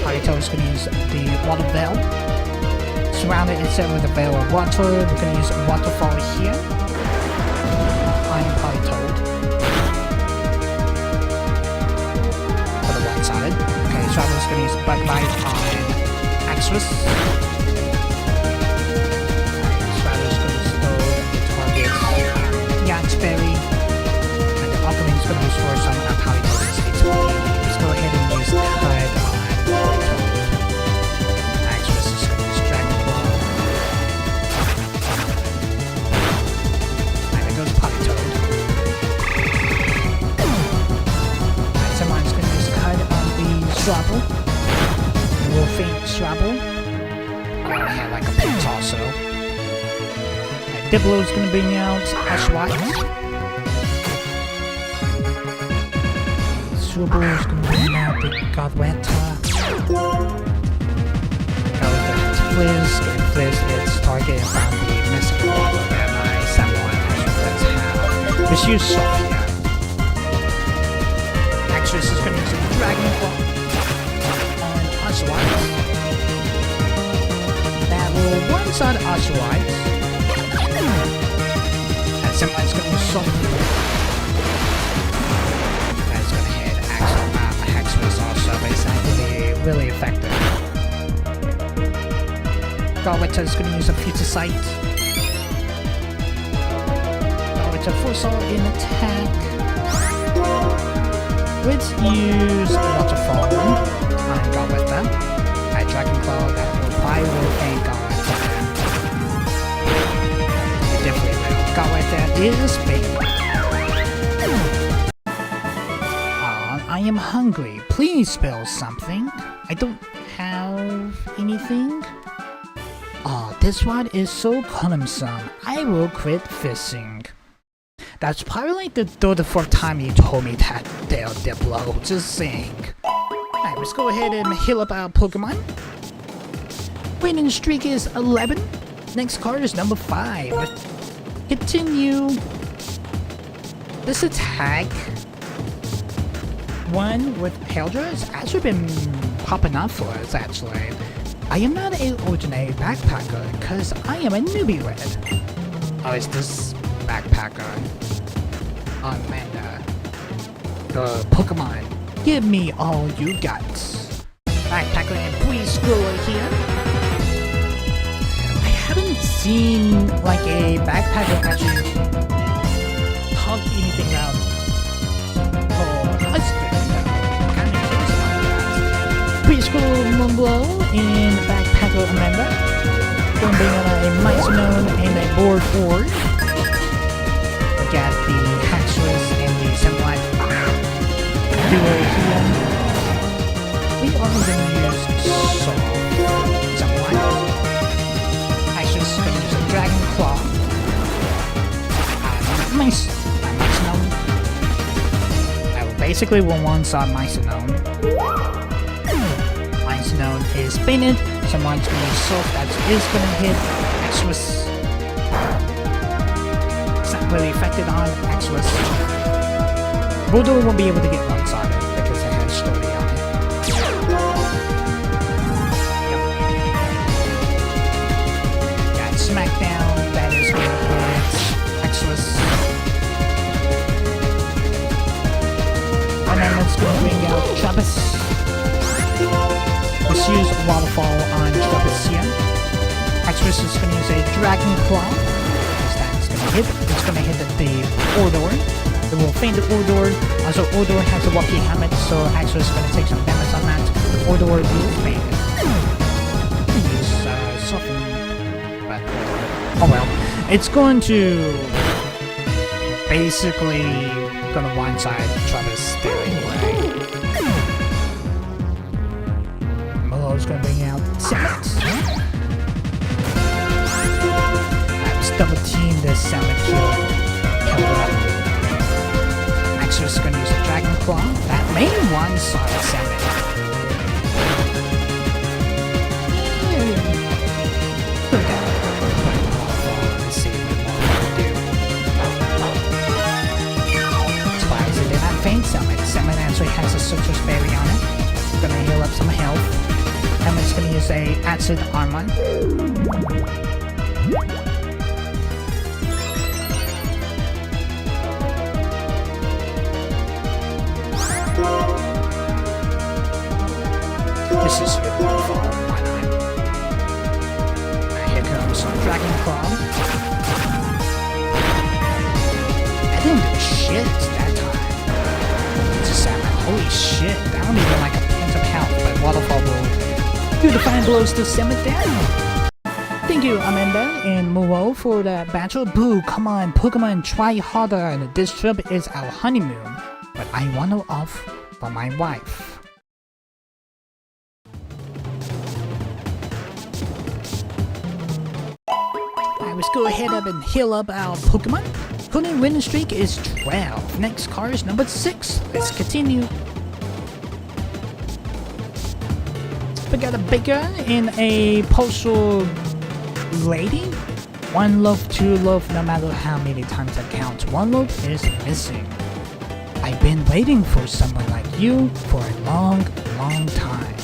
Speaker 1: Harito is going to use the Water Veil. Surround it instead with a Veil of Water. We're going to use Waterfall here. Iron Polytoad. Could have one-shotted. Okay, Travel is going to use Bug Bite on Axorus. Berry, and the Aquaman's going to use for some Polytoad. Let's go ahead and use the HUD on Polytoad. Axorus is going to use Dragon Claw. And there goes Polytoad. Alright, someone's going to use HUD on the Swabble. Wolfing Swabble. I have like a pinch also. Diplo's gonna bring out Ashwat. Swoople's gonna bring out the Godweta. Fliz, Fliz is targeted by the mystical level that my Samurai Ashwats have. Just use Sophia. Axorus is gonna use a Dragon Claw on Ashwat. That will one-shot Ashwat. And someone's going to use something. That's going to hit Axorus also, but it's actually really effective. Garwita is going to use a Future Sight. Garwita force all in attack. Let's use Waterfall on Garwita. Dragon Claw, that will probably thank Garwita. Definitely will. Garwita is big. I am hungry. Please spell something. I don't have anything. Oh, this one is so cumbersome. I will quit fishing. That's probably like the third or fourth time you told me that, Diplo. Just saying. Alright, let's go ahead and heal up our Pokemon. Winning streak is 11. Next card is number 5. Continue. This attack, one with Haldra, has actually been popping up for us, actually. I am not an ordinary backpacker, because I am a newbie with it. Oh, it's this backpacker. Amanda. The Pokemon. Give me all you got. Backpacker and preschooler here. I haven't seen like a backpacker actually talk anything out. Oh, husband. Kind of curious about that. Preschool Moonblow and backpacker Amanda. Gonna bring on a Mycelium and a Board Ord. We got the Haxorus and the Semlife duo here. We are gonna use Semlife. Haxorus is gonna use a Dragon Claw. Mycelium. I will basically one-shot Mycelium. Mycelium is painted. Someone's gonna use Soft that is gonna hit Haxorus. Really affected on Exodus. Voodoo won't be able to get one-sided because it has story on it. Yep. Got Smackdown, that is going to hit Exodus. And then it's going to bring out Travis. Let's use Waterfall on Travis here. Exodus is going to use a Dragon Claw. It's gonna hit the Ordor. It will faint the Ordor. Also, Ordor has a walkie helmet, so Axel is gonna take some damage on that. Ordor will faint. Use soften, but oh well. It's going to basically gonna one-side Travis still anyway. Molo's gonna bring out Samet. Double team this Salmon kill. Axorus is gonna use a Dragon Claw. That main one-sided Salmon. Put it down. Let's see what more we can do. Why is it in that faint Salmon? Salmon actually has a Citrus Berry on it. It's gonna heal up some health. Salmon's gonna use a Acid Armor. This is your waterfall, why not? Here comes some Dragon Claw. I didn't do shit that time. It's a Salmon. Holy shit, that don't even like a pint of health, but Waterfall will do the fine blows to send it down. Thank you, Amanda and Muo, for the battle. Boo, come on, Pokemon, try harder. This trip is our honeymoon, but I want to off for my wife. Let's go ahead up and heal up our Pokemon. Current winning streak is 12. Next card is number 6. Let's continue. We got a Bigger and a Postal Lady. One love, two love, no matter how many times I count. One love is missing. I've been waiting for someone like you for a long, long time.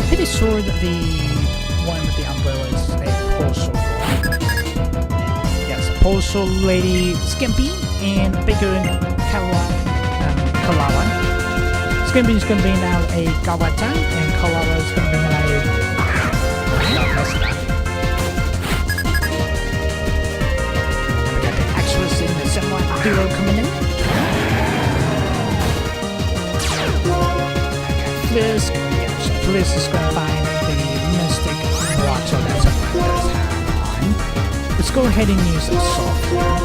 Speaker 1: Pretty sure that the one with the umbrella is a Postal. Yes, Postal Lady Skimpy and Bigger and Kalawa. Skimpy is going to bring out a Gawata and Kalawa is going to bring out a... No, that's not. We got the Axorus and the Semlife duo coming in. Flisk. Yeah, so Flisk is going to find the Mystic Watch, so that's what it does have on. Let's go ahead and use the Soft here.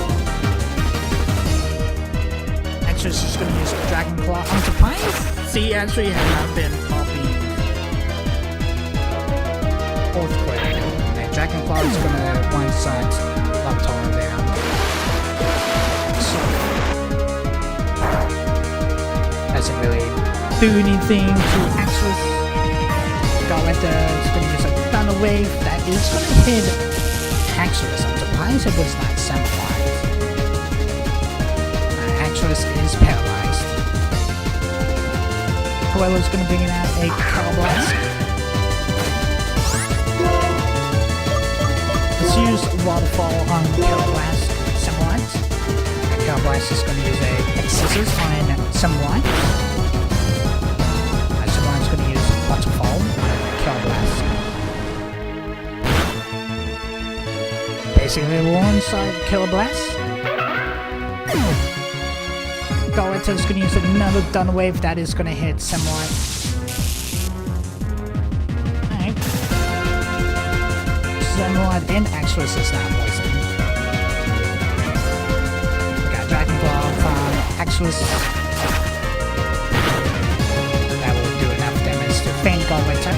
Speaker 1: Axorus is going to use the Dragon Claw. I'm surprised See, actually have not been copying Earthquake. And Dragonfly is gonna one-shot Laptar there. So, doesn't really do anything to Axis. Galetta is gonna use a Thunder Wave that is gonna hit Axis. I'm surprised it was not Samurai. Axis is paralyzed. Coelho's gonna bring out a Cowblast. Let's use Waterfall on Cowblast Samurai. Cowblast is gonna use a Scissors on Samurai. Samurai's gonna use Waterfall on Cowblast. Basically one side Killer Blast. Galeta's gonna use another Thunder Wave that is gonna hit Samurai. Alright. Samurai and Axis is not poisoned. We got Dragonfly from Axis. That will do enough damage to faint Galeta.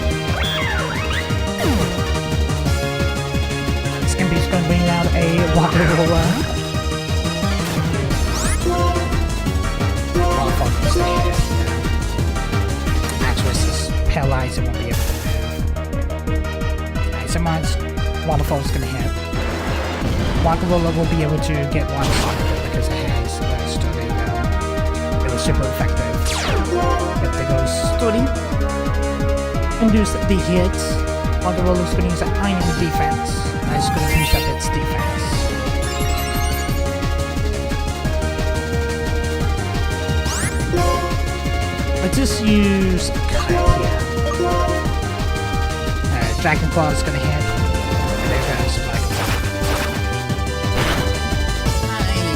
Speaker 1: Skimpy's gonna bring out a Water Roller. Axis is paralyzed, it won't be able to move. Alright, someone's Waterfall is gonna hit. Water Roller will be able to get one shot of it because it has Sturdy. It was super effective. If they go Sturdy, induce the hit. Water Roller is gonna use an Iron Defense. And it's gonna use up its defense. Let's just use Cut here. Dragonfly is gonna hit. And there goes Black Roller.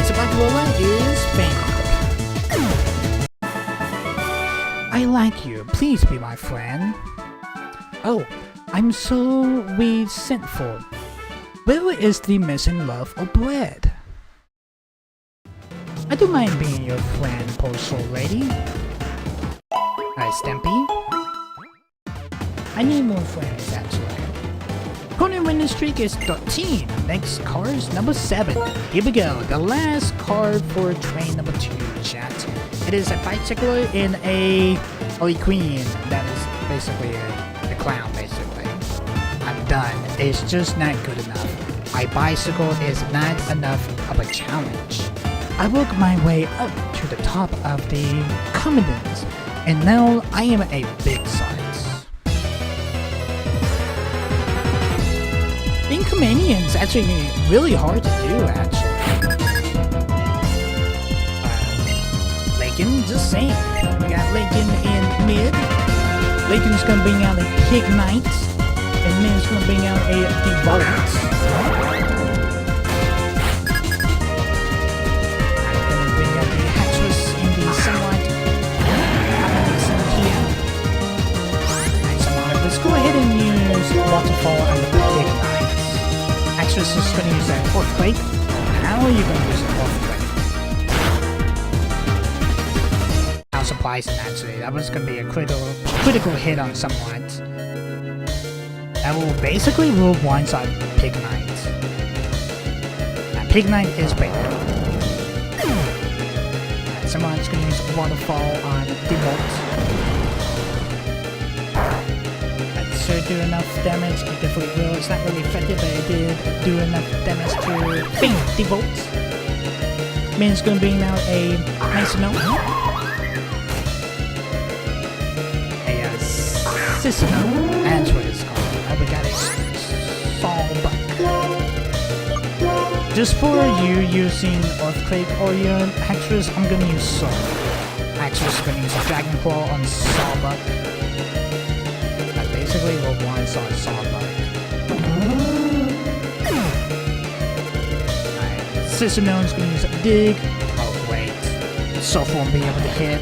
Speaker 1: So Black Roller is faint. I like you. Please be my friend. Oh, I'm so resentful. Where is the missing love or bread? I don't mind being your friend, poor soul lady. Alright, Stampy. I need more friends, actually. Current winning streak is 13. Next card is number 7. Here we go. The last card for train number 2, chat. It is a bicycle in a Holy Queen. That is basically a clown, basically. I'm done. It's just not good enough. My bicycle is not enough of a challenge. I work my way up to the top of the commandants, and now I am a big size. Being Commanian is actually really hard to do, actually. Lakin, just saying. We got Lakin in mid. Lakin's gonna bring out a Pig Knight, and Min's gonna bring out a Devolt. Let's go ahead and use Waterfall and the Pig Knights. Axis is going to use an Earthquake. How are you going to use an Earthquake? Power supplies, and actually, that was going to be a critical hit on someone. That will basically rule one-side Pig Knight. Now, Pig Knight is big. Someone's going to use Waterfall on Devolt. Do enough damage, it definitely will. It's not really effective, but it did do enough damage to faint Devolt. Min's gonna bring out a nice note. A Cicino, that's what it's called. We got a Sawbuck. Just for you using Earthquake or your Hextras, I'm gonna use Saw. Axis is gonna use a Dragon Claw on Sawbuck. Basically, we'll one-shot Sawbuck. Alright, Cicino's gonna use a Dig. Oh, wait. Soph won't be able to hit.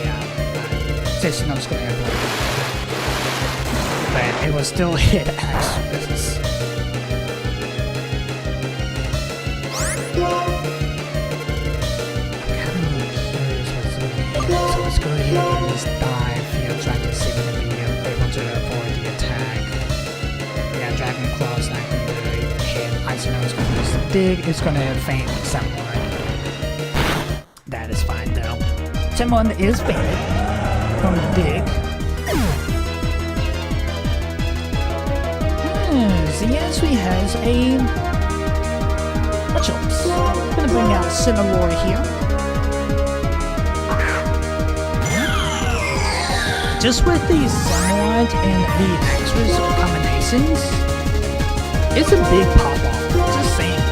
Speaker 1: Yeah, Cicino's gonna have one. But it will still hit Axis. just dive here. Dragon Seed gonna be able to avoid the attack. Yeah, Dragon Claw's not gonna really hit. Ice-Snow is gonna use the dig. It's gonna faint Samurai. That is fine though. Someone is fainted from the dig. Ziyazui has a Machops. I'm gonna bring out Cinnalore here. Just with the Sunlight and the Axris combinations, it's a big pop-off. Just saying.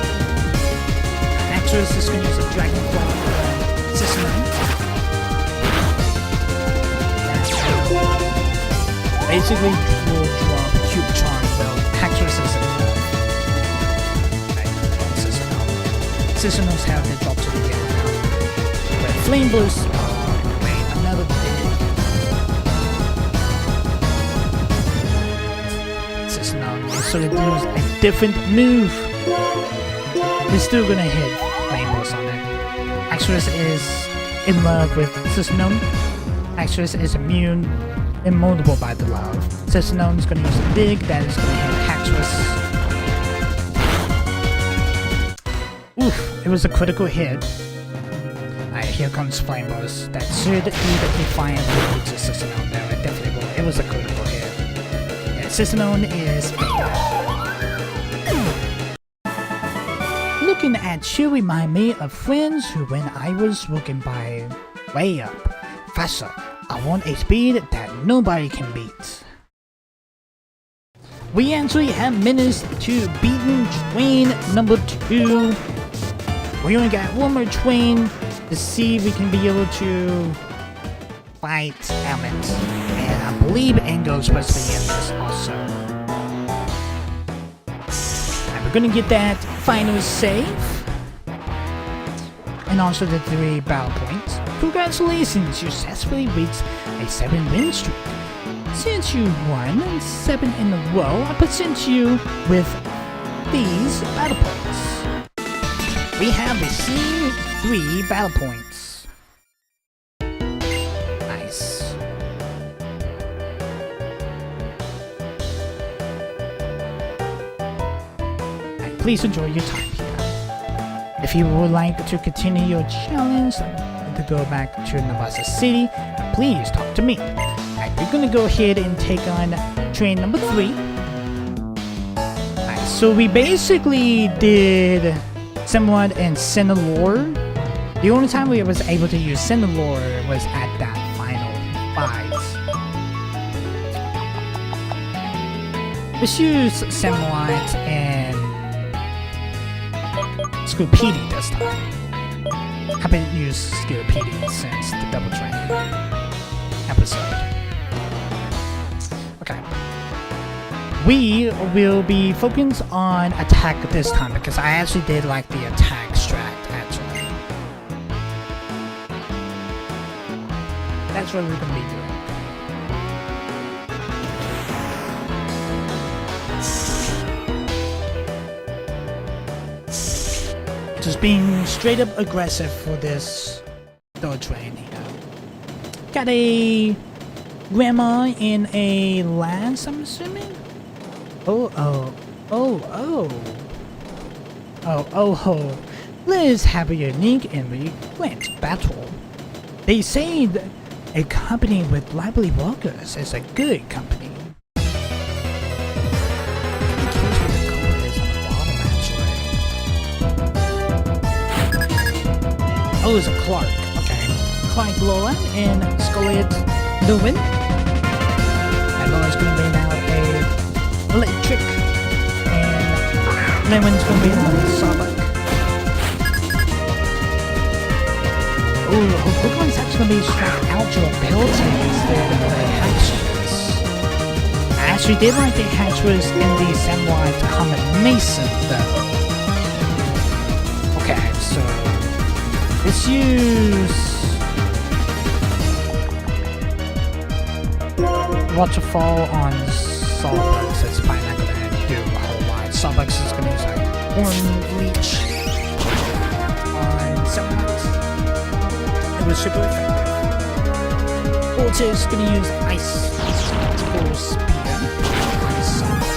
Speaker 1: Axris is gonna use a Dragon Claw system. Basically, will drop Cube Charm, though. Axris is System's have the drop to the ground. But Flame Boost, wait, another thing. System so it does a different move. We're still gonna hit Flame Boost on it. Axris is in love with System. Axris is immovable by the love. System is gonna use a dig that is gonna hit Axris. Oof, it was a critical hit. Alright, here comes Flame Burst. That should be the defiant blow to System there. It definitely will. It was a critical hit. Yeah, System is looking at you remind me of friends who when I was walking by way up. Faster. I want a speed that nobody can beat. We actually have minutes to beaten train number 2. We only got one more train to see if we can be able to fight Element. And I believe Engo's supposed to be in this also. And we're gonna get that final save. And also the 3 battle points. Congratulations, you successfully reached a 7-win streak. Since you won 7 in a row, I present you with these battle points. We have received 3 battle points. Nice. And please enjoy your time here. If you would like to continue your challenge to go back to Navasa City, please talk to me. And we're gonna go ahead and take on train number 3. Alright, so we basically did Semwad and Cinnalore. The only time we was able to use Cinnalore was at that final fight. Let's use Semwad and Scoopedy this time. Haven't used Scoopedy since the Double Train episode. Okay. We will be focused on attack this time because I actually did like the attack strat actually. That's what we're gonna be doing. Just being straight up aggressive for this third train here. Got a grandma in a lance, I'm assuming? Oh. Let's have a unique and frequent battle. They say that a company with lively workers is a good company. Oh, it's a Clark. Okay. Clark Lola and Scarlet Lewin. And Lola's gonna be now a electric. And Lewin's gonna be now a Sonic. Oh, Pokemon's actually gonna be strapped out your ability instead of the hatches. I actually did like the hatches in the Samwise combination though. Okay, so let's use Waterfall on Solbugs. It's probably not gonna do a whole lot. Solbugs is gonna use like Horn Leech on Solbugs. It was super effective. Voltage gonna use Ice Full Spear. Ice Sonic.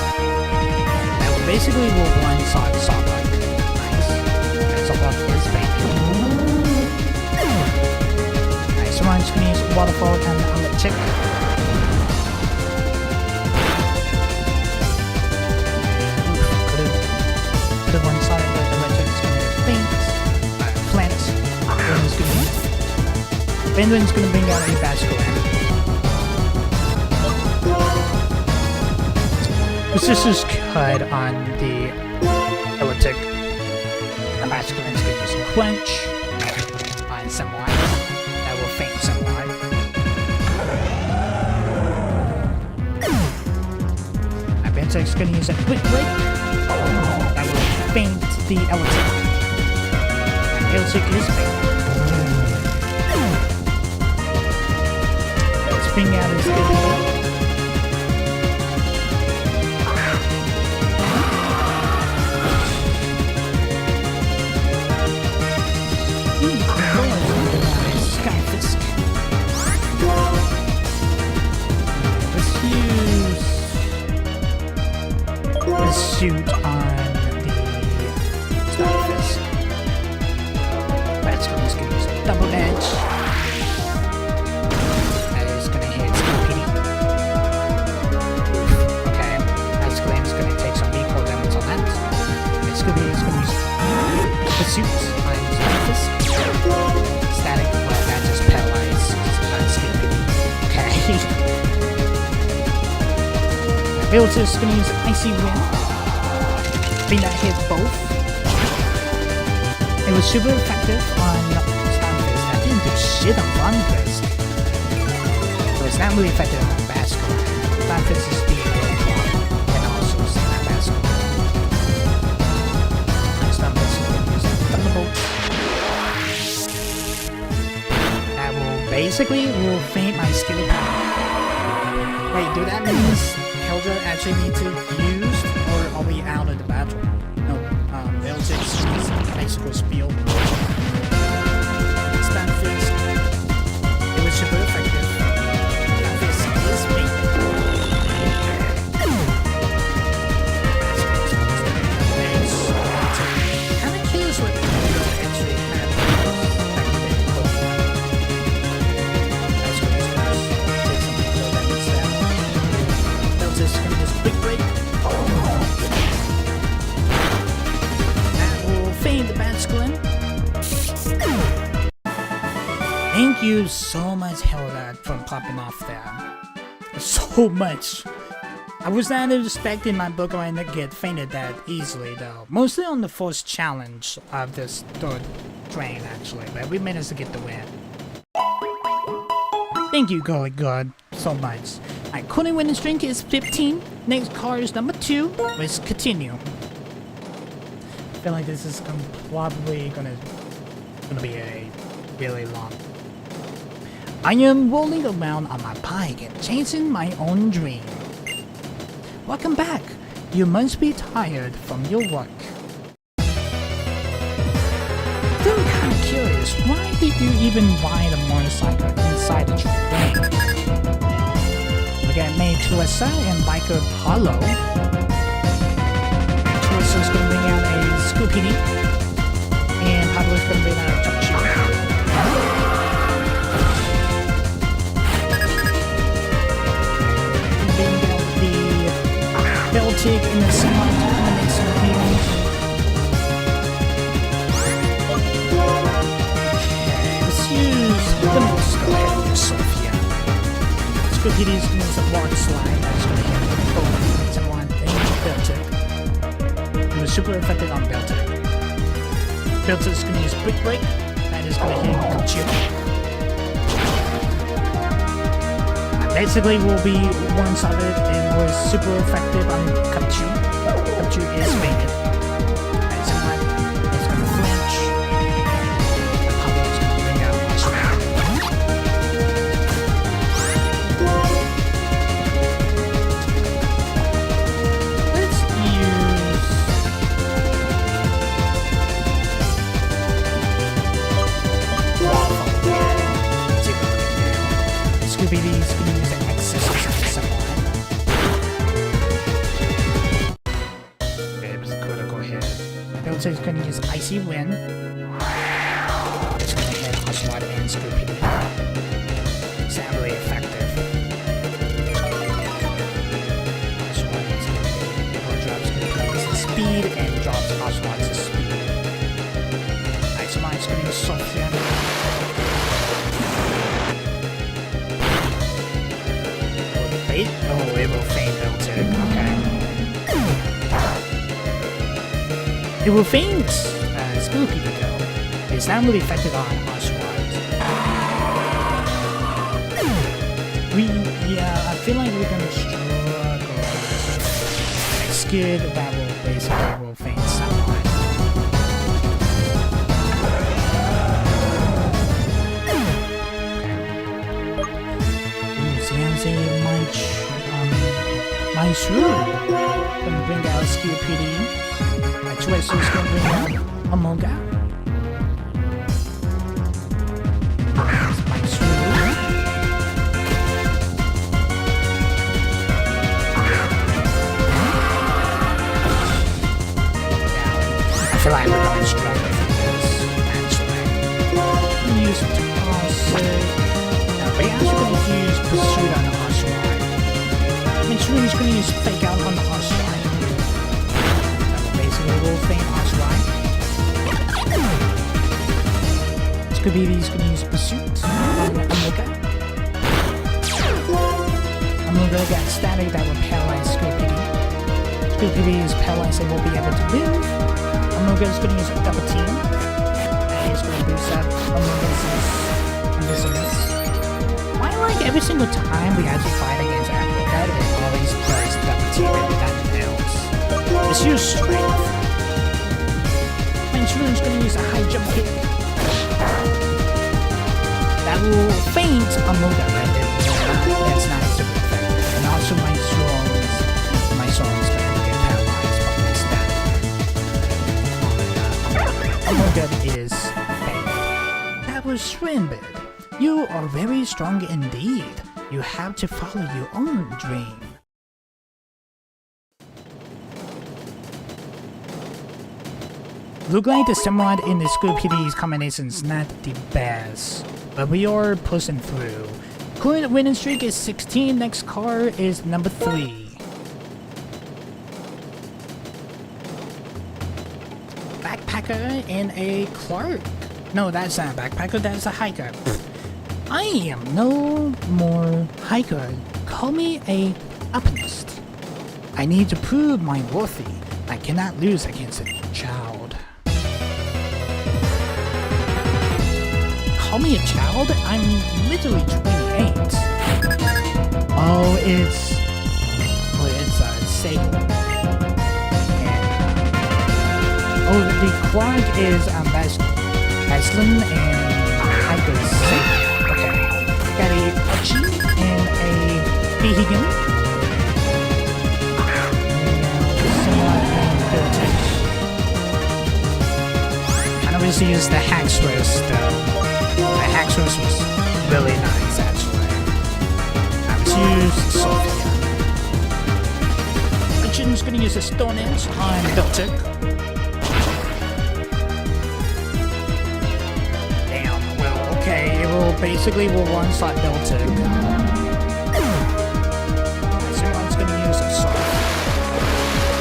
Speaker 1: That will basically one-shot Sonic. Nice. That's a lot for his baby. Nice. So I'm just gonna use Waterfall and Electric. Could have one-shot but Electric is gonna faint. Plant. Benwin's gonna bring out a Basculan. Let's just cut on the Electric. The Basculan's gonna use a Quench on someone. That will faint someone. Benwin's gonna use a Quick Break. That will faint the Electric. Electric is faint. Bring out his good. Skyfisk. Let's use the suit on the Skyfisk. That's going to use a double edge. Suits, I'm Skyfisk. Static, well, that just paralyzed. Not skipping. Okay. Ability's gonna use Icy Wind. I think that hits both. It was super effective on Stunfisk. That didn't do shit on Funfisk. So it's not really effective on Basculan. Funfisk is being really far. And also Stunfisk. That will basically faint my skill power. Wait, do that means Helga actually need to use, or are we out of the battle? No, they'll just use Icicle Spiel. Stunfisk. It was super effective. Stunfisk is weak. Thank you so much, Helga, for popping off there. So much. I was not expecting my Pokemon to get fainted that easily, though. Mostly on the first challenge of this third train, actually, but we managed to get the win. Thank you, Golly God, so much. My current winning streak is 15. Next card is number 2. Let's continue. I feel like this is probably gonna be a really long. I am rolling around on my bike and chasing my own dream. Welcome back. You must be tired from your work. Still kind of curious, why did you even ride a motorcycle inside the train? Look at May Tulissa and Biker Hollow. Tulissa's gonna bring out a Scoopity, and Pablo's gonna bring out a Chopchu. Beltic in the semi combination of healing. Let's use the most go ahead with Sophia. Scoopity's gonna use a water slide that's gonna hit both someone and Beltic. It was super effective on Beltic. Beltic's gonna use Quick Break, that is gonna hit Kachu. Basically, will be one-sided and was super effective on Kachu. Kachu is fated. And someone is going to flinch. And Pablo is going to bring out much round. Let's use... Scooby-Doo's gonna use an exercise someone. It's critical hit. Belter's gonna use Icy Wind. It's gonna hit Ocelot and Scooby-Doo. It's not really effective. Ocelot and Scooby-Doo. Drops Scooby-Doo's speed and drops Ocelot's speed. Ice Mine's gonna use Sophia. Oh, it will feign Belter. Okay. It will feign Spooky to go. It's not really effective on Ocelot. Yeah, I feel like we're gonna struggle. It's good that will basically will feign someone. My shrew gonna bring out Scooby. My Twister is gonna bring out Amoga. My shrew. I feel like we're going stronger for this, actually. I'm gonna use Toxic. But yeah, I'm actually gonna use Pursuit on Ocelot. He's going to use Fake Out on the Ocelot. Basically, we'll feign Ocelot. Scooby-Doo's going to use Pursuit on Amoga. Amoga got static that will paralyze Scooby-Doo. Scooby-Doo is paralyzed and won't be able to move. Amoga's going to use a double team. And he's going to boost up Amoga's invisibility. Why, like, every single time we actually fight against Africa, it always does double team and nothing else. Let's use strength. My Shroom's gonna use a high jump kick. That will feint Amoga, right? That's not super effective. And also my Sword's gonna get paralyzed by my static. Amoga is feint. That was Shrimbit. You are very strong indeed. You have to follow your own dream. Look like the Simrod in the Scooby-Doo's combination is not the best, but we are pushing through. Current winning streak is 16, next car is number 3. Backpacker and a Clark. No, that's not a backpacker, that's a hiker. I am no more hiker. Call me a alpinist. I need to prove my worthy. I cannot lose against a child. Call me a child? I'm literally 28. Oh, it's Sable. Oh, the Clark is Iceland and hiker's Sable. Got a Archie and a Behegan. I always use the Haxorus though. The Haxorus was really nice actually. I was used Sophia. Archie's gonna use a Stone Edge on Beltic. Okay, it will basically one-shot Beltic. Someone's gonna use a sword.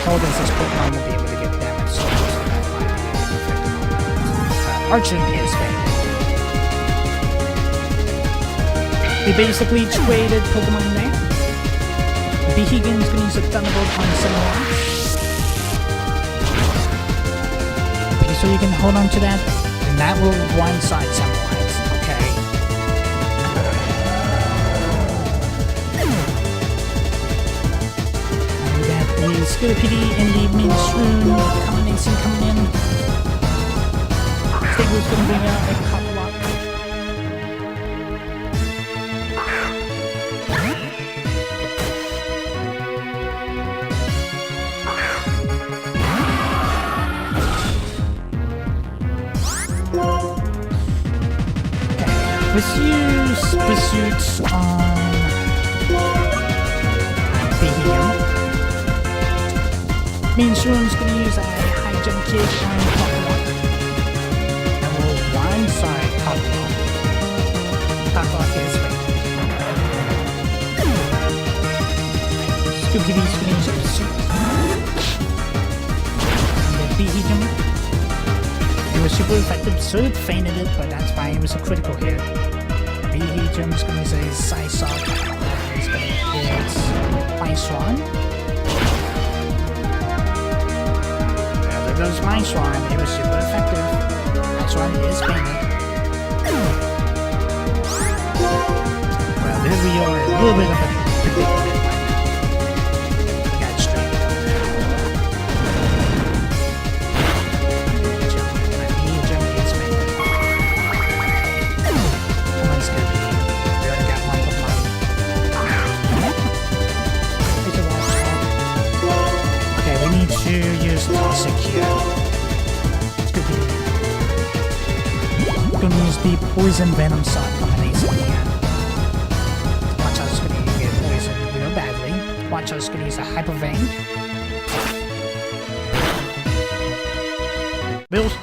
Speaker 1: Told us this Pokemon will be able to get damage, so that might be effective. Archon is fake. They basically traded Pokemon there. Behegan's gonna use a Thunderbolt on Samurai. Okay, so you can hold on to that, and that will one-shot Samurai. The Scooby and the Minshroom combination coming in. Stable's gonna bring out a Coplock. Okay, let's use Pursuit on Minshroom's gonna use a high jump kick on Pokémon. And we'll one-side Pokémon. Pokémon is ready. Scoopy D's gonna use a pursuit. And then BE jump. It was super effective, so it fainted it, but that's fine, it was a critical hit. BE jump's gonna use a side sock. It's gonna hit Fine Swan. There goes Mind Swan, it was super effective. Mind Swan is fainted. Well, there we are, a little bit of a predicament. We got straight coming out. Jump is fainted. Come on, Scooby. We already got one Pokemon. It's a wall shot. Okay, we need to use Toxic here. Scooby. We're gonna use the Poison Venom Sock combination here. Watch out, Scooby get poisoned real badly. Watch out, Scooby use a Hyper Vein. Bills.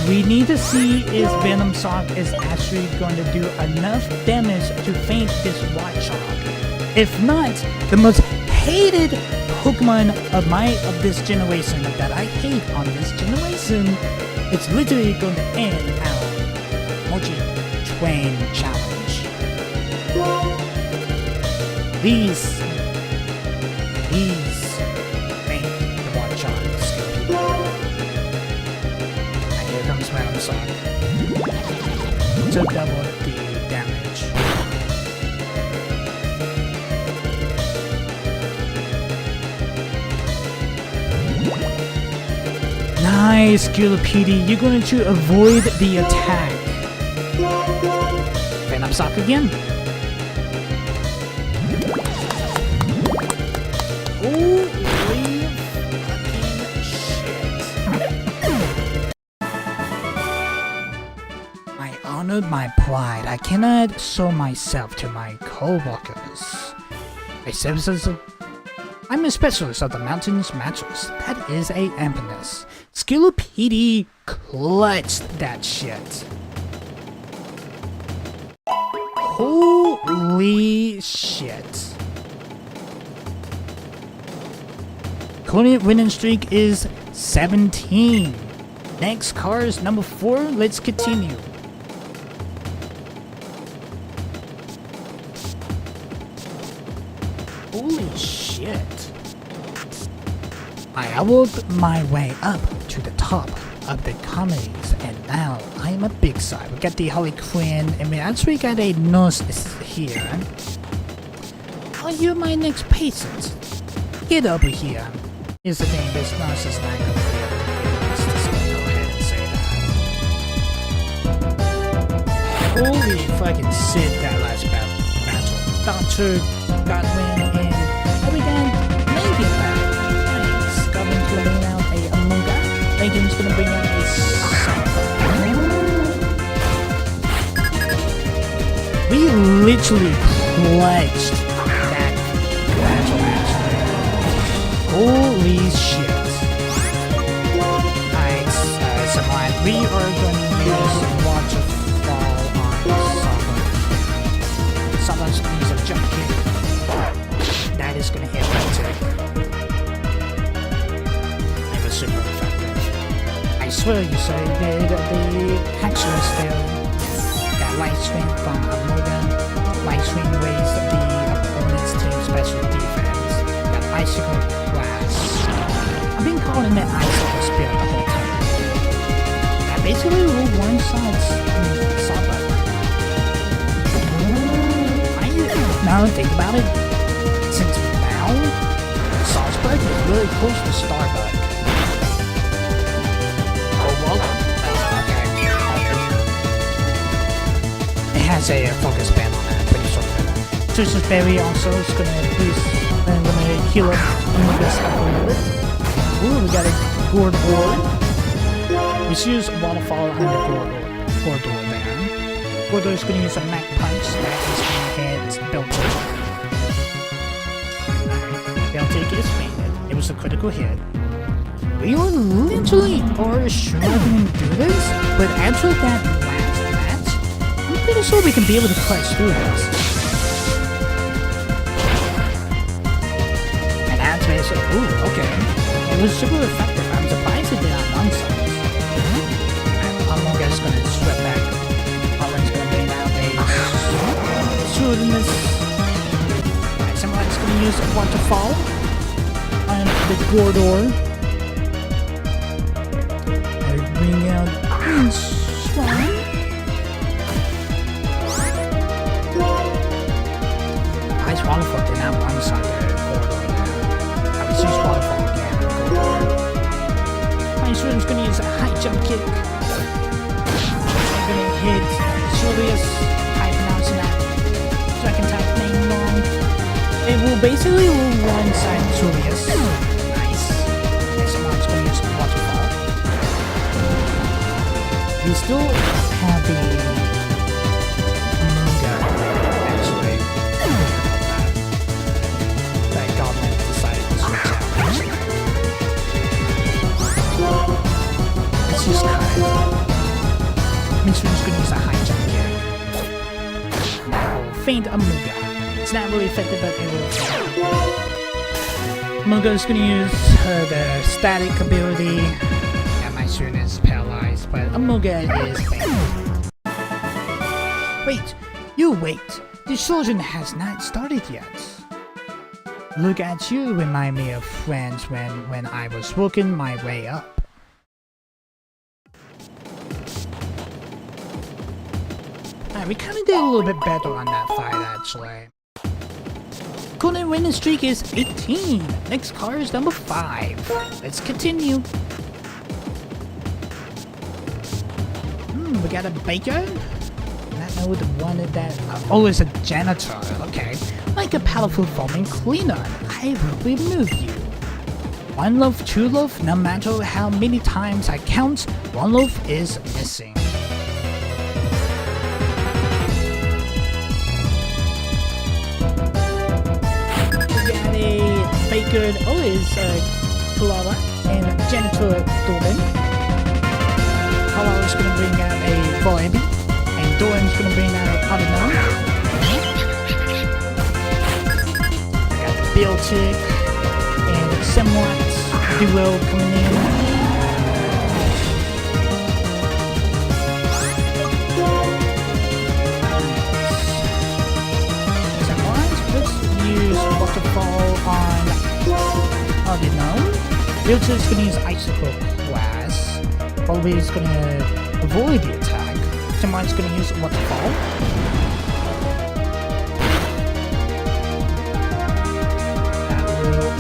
Speaker 1: We need to see if Venom Sock is actually going to do enough damage to faint this Watchog. If not, the most hated Pokemon of this generation that I hate on this generation, it's literally going to end our multi-train challenge. These faint the Watchog. Here comes Venom Sock to double the damage. Nice, Gillipede. You're going to avoid the attack. Venom Sock again. Holy fucking shit. I honored my pride. I cannot show myself to my co-workers. I'm a specialist of the mountains mattress. That is a emptiness. Skillipede clutched that shit. Holy shit. Current winning streak is 17. Next car is number 4. Let's continue. Holy shit. I worked my way up to the top of the comedies, and now I am a big side. We got the Harley Quinn, and we actually got a nurse here. Are you my next patient? Get over here. Here's the thing, this nurse is not gonna be able to let's just go ahead and say that. Holy fucking shit, that last battle. Dr. Godwin and we got Lincoln back. Nice. Godwin's gonna bring out a Amoonguss. Lincoln's gonna bring out a Sonic. We literally pledged that battle actually. Holy shit. Alright, someone, we are going to use Waterfall on Sonic. Someone's going to use a jump kick. That is going to hit right tick. It was super effective. I swear you say the Haxorus there. That light swing from Amoga. Light swing raised the opponent's team special defense. That icicle blast. I've been calling it icicle spear the whole time. That basically will one side's Saba. Now think about it. Since now, Salzburg is really close to Starbuck. Oh well, that's okay. It has a focus band on it, I'm pretty sure. Tristan Berry also is gonna boost and gonna heal up this up a little bit. Ooh, we got a Gourd Ward. We should use Waterfall on the Gourd Ward there. Gordor is gonna use a Mac Punch that is gonna hit Belcher. Beeltick is fainted. It was a critical hit. We are literally struggling to do this, but after that last match, I'm pretty sure we can be able to crush through this. And that's basically, ooh, okay. It was super effective. I'm surprised it did not non-size. Among Us gonna sweat back. Owen's gonna bring out a Swordness. Someone's gonna use a waterfall on the Gordor. Bring out Swan. Ice Waterfall did not one side there. I was use Waterfall again. My Swan's gonna use a high jump kick. I'm gonna hit Julius. I pronouncing that second type name wrong. It will basically one side Julius. Nice. And someone's gonna use Waterfall. We still have the manga, actually. That Goblin decided to switch out, actually. Let's just cut it. Mitsu's gonna use a high jump kick. Now, faint Amuga. It's not really effective, but it will. Amuga's gonna use the static ability. My student is paralyzed, but Amuga is fainted. Wait, you wait. The children has not started yet. Look at you remind me of friends when I was working my way up. Alright, we kinda did a little bit better on that fight actually. Current winning streak is 18. Next card is number 5. Let's continue. We got a baker? I know the one that... oh, it's a janitor. Okay. Like a powerful foaming cleaner, I will remove you. One loaf, two loaf, no matter how many times I count, one loaf is missing. We got a baker. Oh, it's Kulala and janitor Dorman. Hello's gonna bring out a Volebby, and Doran's gonna bring out a Unknown. I got the Beeltick and somewhat duo coming in. Somewhat, let's use Waterfall on Unknown. Beeltick's gonna use Icicle Class. Always gonna avoid the attack. Someone's gonna use Waterfall.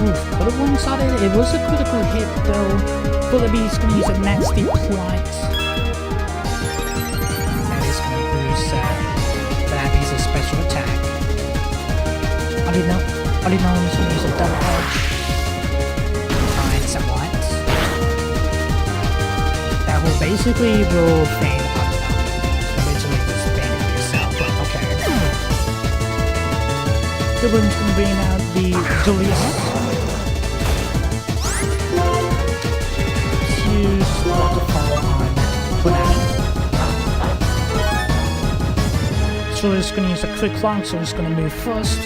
Speaker 1: Oof, but it one-sided. It was a critical hit though. Volebby's gonna use a nasty plight. That is gonna boost Volebby's a special attack. Unknown's gonna use a double edge. Alright, somewhat. Basically will feign Unknown. Eventually just feign it yourself, but okay. Goblins can bring out the Julius. Use Waterfall on Banana. Julius is going to use a quick launch, so it's going to move first.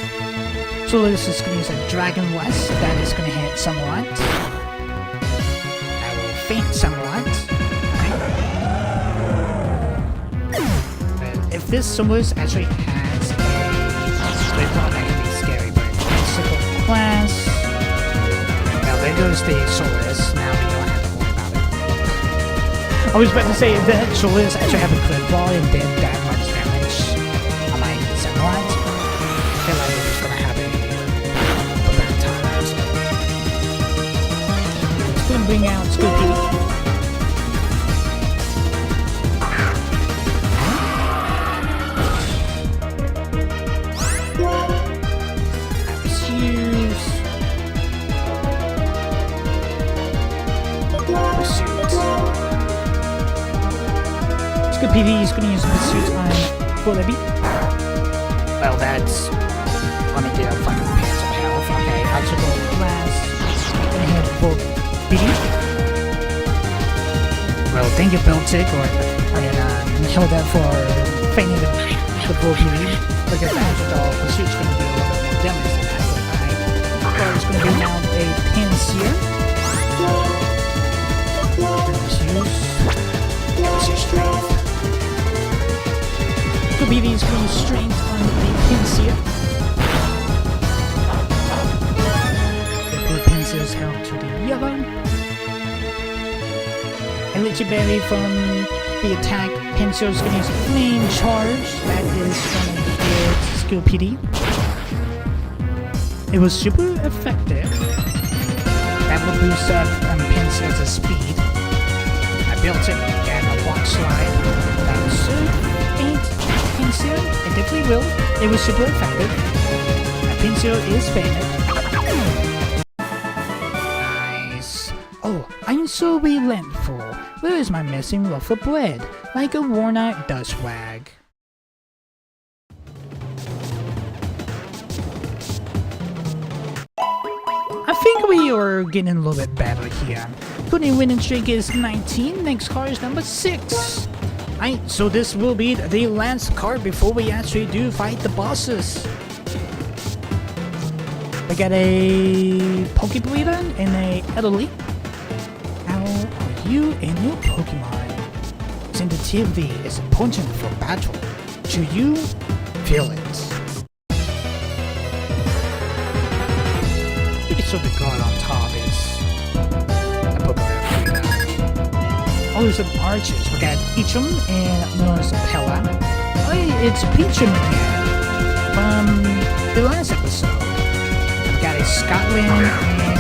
Speaker 1: Julius is going to use a Dragon West, that is going to hit somewhat. That will faint somewhat. If this Summer's actually has a split one, that can be scary, but Icicle Class. Now there goes the Solaris, now we don't have to worry about it. I was about to say that Solaris actually have a crit ball and did that much damage on my Sunlight. I feel like it's gonna have a bad time. It's gonna bring out Scoopy. PD is going to use Pursuit on Volebby. Well, that's only did a fucking pants of health. Okay, I should go class. Well, thank you, Beltic, or held that for feigning the full PV, because after all, the shoot's going to do a little bit more damage than that. Alright, it's going to be now a Pinsir. Let's use strength. Could be these green strength on the Pinsir. The blue Pinsir's held to the yellow. And Lychee Berry from the attack. Pinsir's going to use Flame Charge. That is from its skill PD. It was super effective. That will boost up Pinsir's speed. I built it and a block slide. That was so faint. Pinsir, it definitely will. It was super effective. Pinsir is fainted. Nice. Oh, I'm so relentful. Where is my missing loaf of bread? Like a worn out dust rag. I think we are getting a little bit better here. Current winning streak is 19, next card is number 6. Alright, so this will be the last card before we actually do fight the bosses. We got a Pokebreeder and a Elderly. How are you and your Pokemon? Sensitivity is important for battle. Do you feel it? So the guard on top is a Pokemon. Oh, there's some archers. We got Peachum and Nurse Pella. Oh, it's Peachum again from the last episode. We got a Scotland and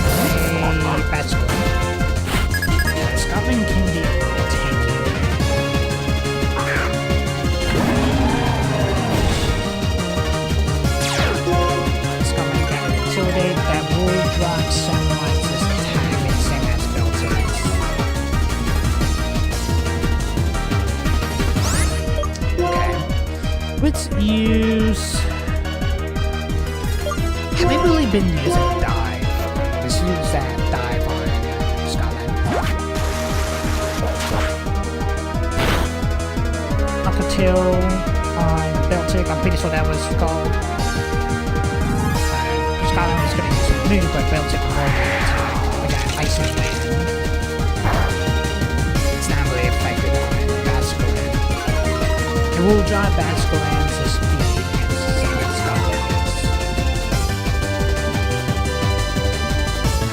Speaker 1: a Bachelor. Scotland can be tanky. Scotland got an Intimidate that will drop Samurai's attack and same as Beltic's. Okay. Let's use... Haven't really been using dive. Let's use that dive on Scotland. Alcatel on Beltic, I'm pretty sure that was called. Scotland is going to use a move, but Beltic will hold it. We got Ice and Wind. It's not really effective on Basculant. It will drive Basculant to speed against Scotland.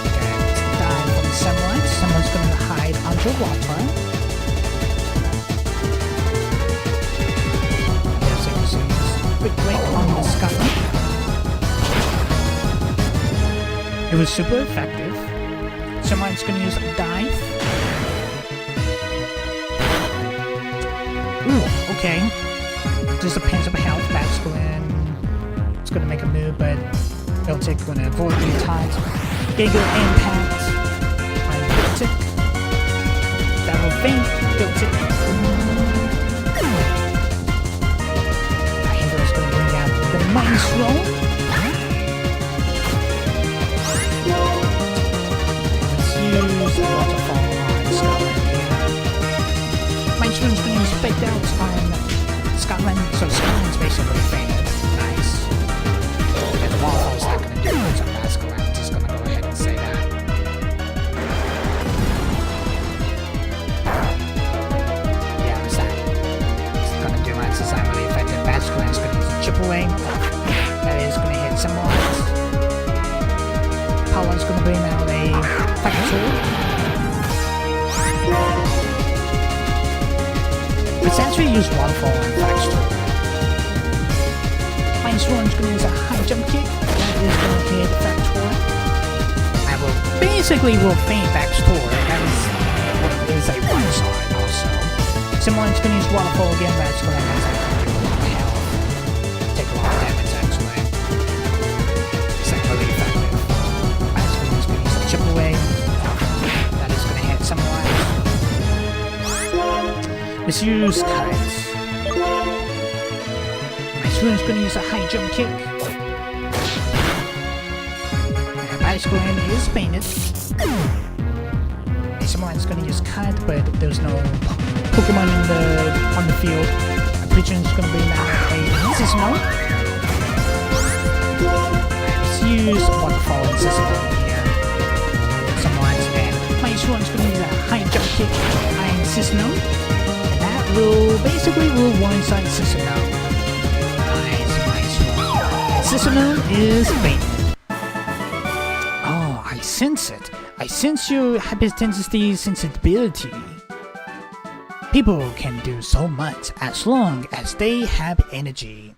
Speaker 1: Okay, let's dive from Sunlight. Someone's going to hide underwater. Beltic is going to use Quick Break on Scotland. It was super effective. Someone's gonna use a dive. Ooh, okay. Just depends on health. Basculant. It's gonna make a move, but Beltic gonna avoid the attacks. Bigger impact on Beltic. That will faint Beltic. Our hero's gonna bring out the Mind Scroll. Use the waterfall on Scotland here. My instrument's going to use Fake Out on Scotland, so Scotland's basically fainted. Nice. And the waterfall's not going to do much on Basculant, I'm just going to go ahead and say that. Yeah, what's that? It's going to do much, it's not really effective. Basculant's going to use a Chip Away. That is going to hit some lines. Paula's going to bring out a Let's actually use Waterfall on Factory. Mind Swarm's going to use a high jump kick. That is going to hit Factory. I will basically faint Factory. That is a one side also. Simone's going to use Waterfall again. That's going to have a lot of health. Take a lot of damage actually. It's not really effective. Basculin's going to use a Chip Away. That is going to hit some lines. Let's use Cut. My student's going to use a high jump kick. And Basculin is painted. Someone's gonna use cut, but there's no Pokemon on the field. I'm pretty sure it's gonna be now a seasonal. Let's use waterfall and seasonal here. Someone's and my one's gonna use a high jump kick and seasonal. And that will basically one-side seasonal. Nice one. Seasonal is bait. Oh, I sense it. I sense your hypersensitivity sensibility. People can do so much as long as they have energy.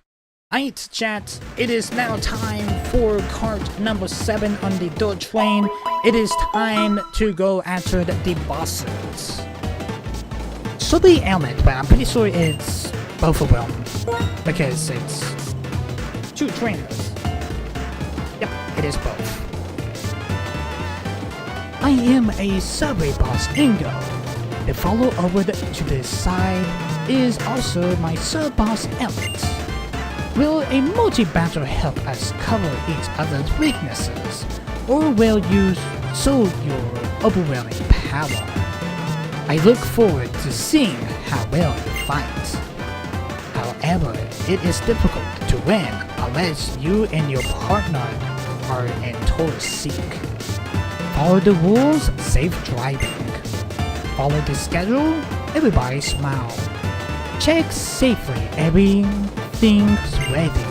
Speaker 1: Alright, chat, it is now time for card number 7 on the dirt train. It is time to go after the bosses. So the element, but I'm pretty sure it's both of them because it's 2 trainers. Yep, it is both. I am a subway boss Ingo. The follow over to the side is also my sub-boss Emmett. Will a multi-battle help us cover each other's weaknesses, or will you show your overwhelming power? I look forward to seeing how well you fight. However, it is difficult to win unless you and your partner are in total sync. Follow the rules, safe driving. Follow the schedule, everybody smile. Check safely, everything's ready.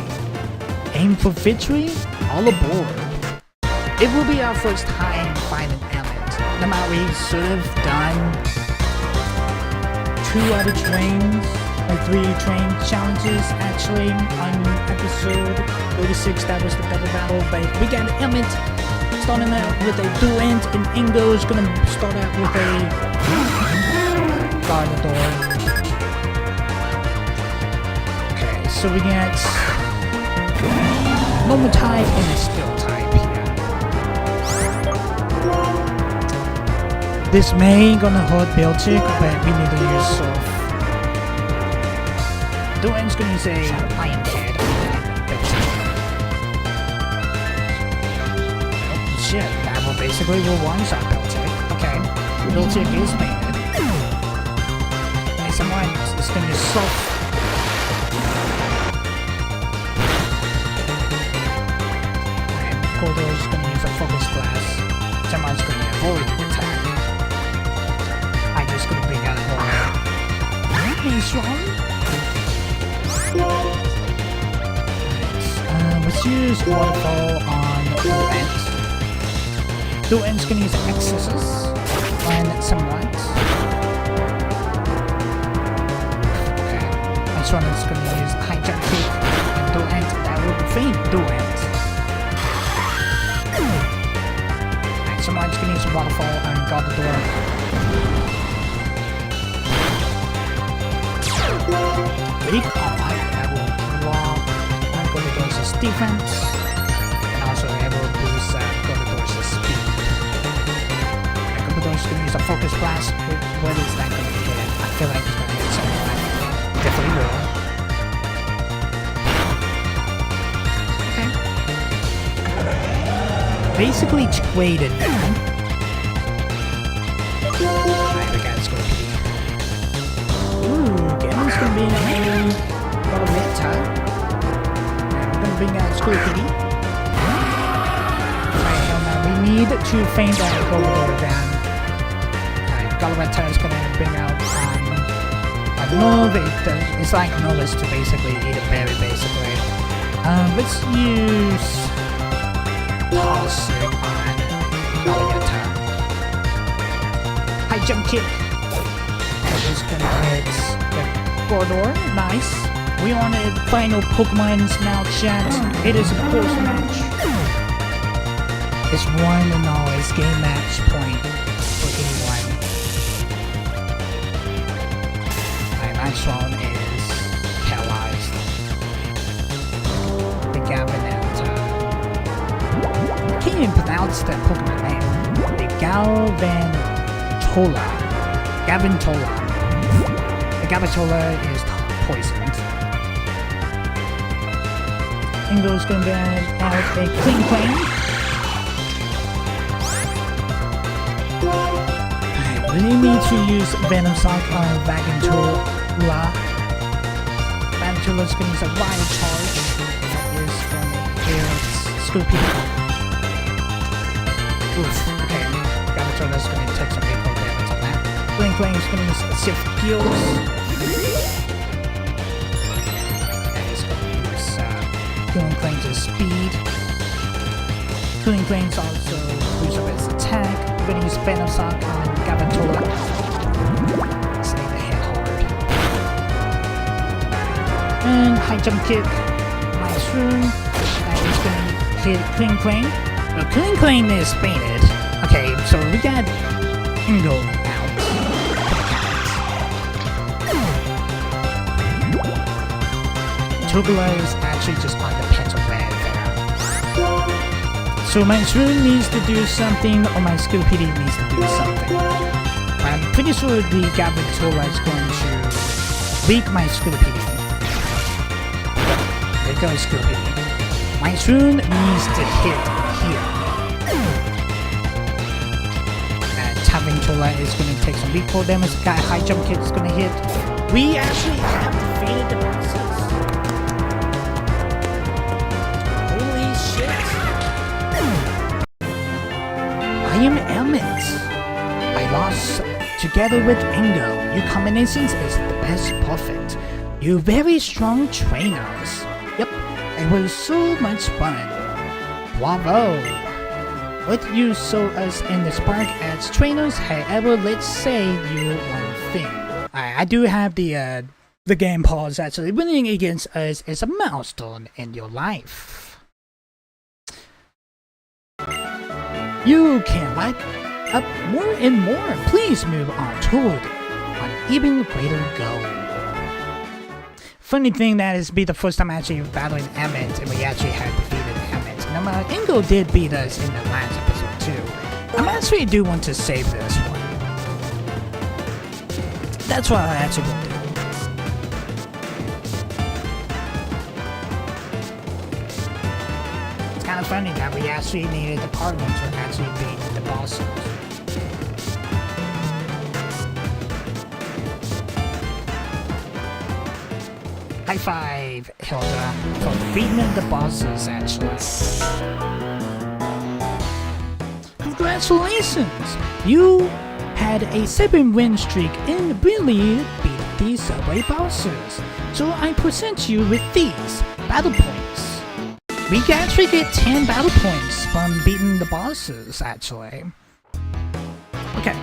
Speaker 1: Aim for victory, all aboard. It will be our first time fighting Emmett. No matter we should have done 2 other trains, like 3 train challenges actually on episode 36, that was the double battle, but we got Emmett. Starting out with a duet, and Ingo's gonna start out with a Gardevoir. Okay, so we get normal type and a steel type here. This may gonna hurt Belchick, but we need to use Surf. Duet's gonna use a Iron Head. Shit, that will basically one-shot Belchick. Okay, Belchick is painted. And someone is gonna use Surf. And Cordo's gonna use a Focus Blast. Someone's gonna avoid the attack. I'm just gonna bring out more. Nice one. Alright, let's use Waterfall on Duet. Duet's gonna use Excesses and some lights. Okay. Next one is gonna use High Jump Kick and Duet. That will defeat Duet. Alright, someone's gonna use Waterfall and Gardevoir. Weak. Alright, that will draw Gardevoir's defense. And also it will boost Gardevoir's speed. Gardevoir's gonna use a Focus Blast. What is that gonna hit? I feel like it's gonna hit something. Definitely will. Okay. Basically traded now. Alright, the guy's gonna be. Ooh, Gamon's gonna be a Galvetta. And we're gonna bring out Squirtle. We need to feint that Galvetta down. Alright, Galvetta is gonna bring out a Nova. It's like Novas to basically eat a berry, basically. Let's use Toxic on Galvetta. High Jump Kick. And it's gonna hit the Corridor. Nice. We on a final Pokemon's now, chat. It is a close match. It's 1-0, it's game match point for anyone. My next one is paralyzed. The Gavinetta. I can't even pronounce that Pokemon name. The Galvantola. The Gavintola is poisoned. Ingo's gonna be out a Clean Claim. We need to use Venom Sock on Vagantula. Vagantula's gonna use a Riot Charge. That is from here. Scoopy. Oof, okay. Vagantula's gonna take some big damage on that. Blink Lane's gonna use Shift Skills. And he's gonna use Healing Claims' Speed. Healing Claims also boosts up his attack. We're gonna use Venom Sock on Gavantula. Stay the hit hard. And High Jump Kick. Nice room. And he's gonna hit Clean Claim. Well, Clean Claim is fainted. Okay, so we got Ingo out. Tubular is actually just on the pencil bed there. So my Shroom needs to do something, or my Scoopy needs to do something. I'm pretty sure the Gavantula is going to weak my Scoopy. There goes Scoopy. My Shroom needs to hit here. And Gavantula is going to take some recoil damage. Got High Jump Kick is going to hit. We actually have defeated the bosses. Holy shit. I am Elmet. I lost together with Ingo. Your combinations is the best perfect. You very strong trainers. Yep, it was so much fun. Bravo. What you saw us in the spark as trainers, however, let's say you one thing. I do have the game pause actually. Winning against us is a milestone in your life. You can like up more and more. Please move on toward an even greater goal. Funny thing that is be the first time actually battling Emmett, and we actually had defeated Emmett. Now, Ingo did beat us in the last episode too. I actually do want to save this one. That's what I actually will do. It's kind of funny that we actually needed the partner to actually beat the bosses. High five, Hilda, for beating the bosses, actually. Congratulations! You had a 7-win streak and really beat these subway bosses. So I present you with these battle points. We can actually get 10 battle points from beating the bosses, actually. Okay.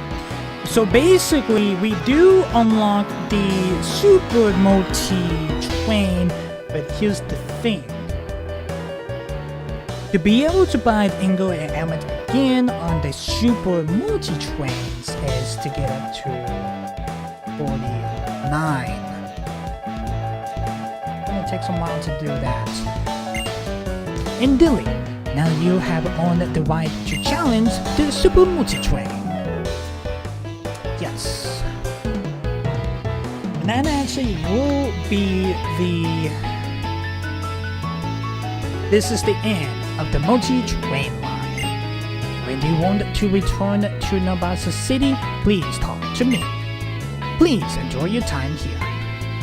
Speaker 1: So basically, we do unlock the super multi-train, but here's the thing. To be able to buy Ingo and Emmett again on the super multi-trains is to get up to 49. It's gonna take some while to do that. In Dilly, now you have earned the right to challenge the super multi-train. Yes. And that actually will be the... This is the end of the multi-train line. When you want to return to Nabasa City, please talk to me. Please enjoy your time here.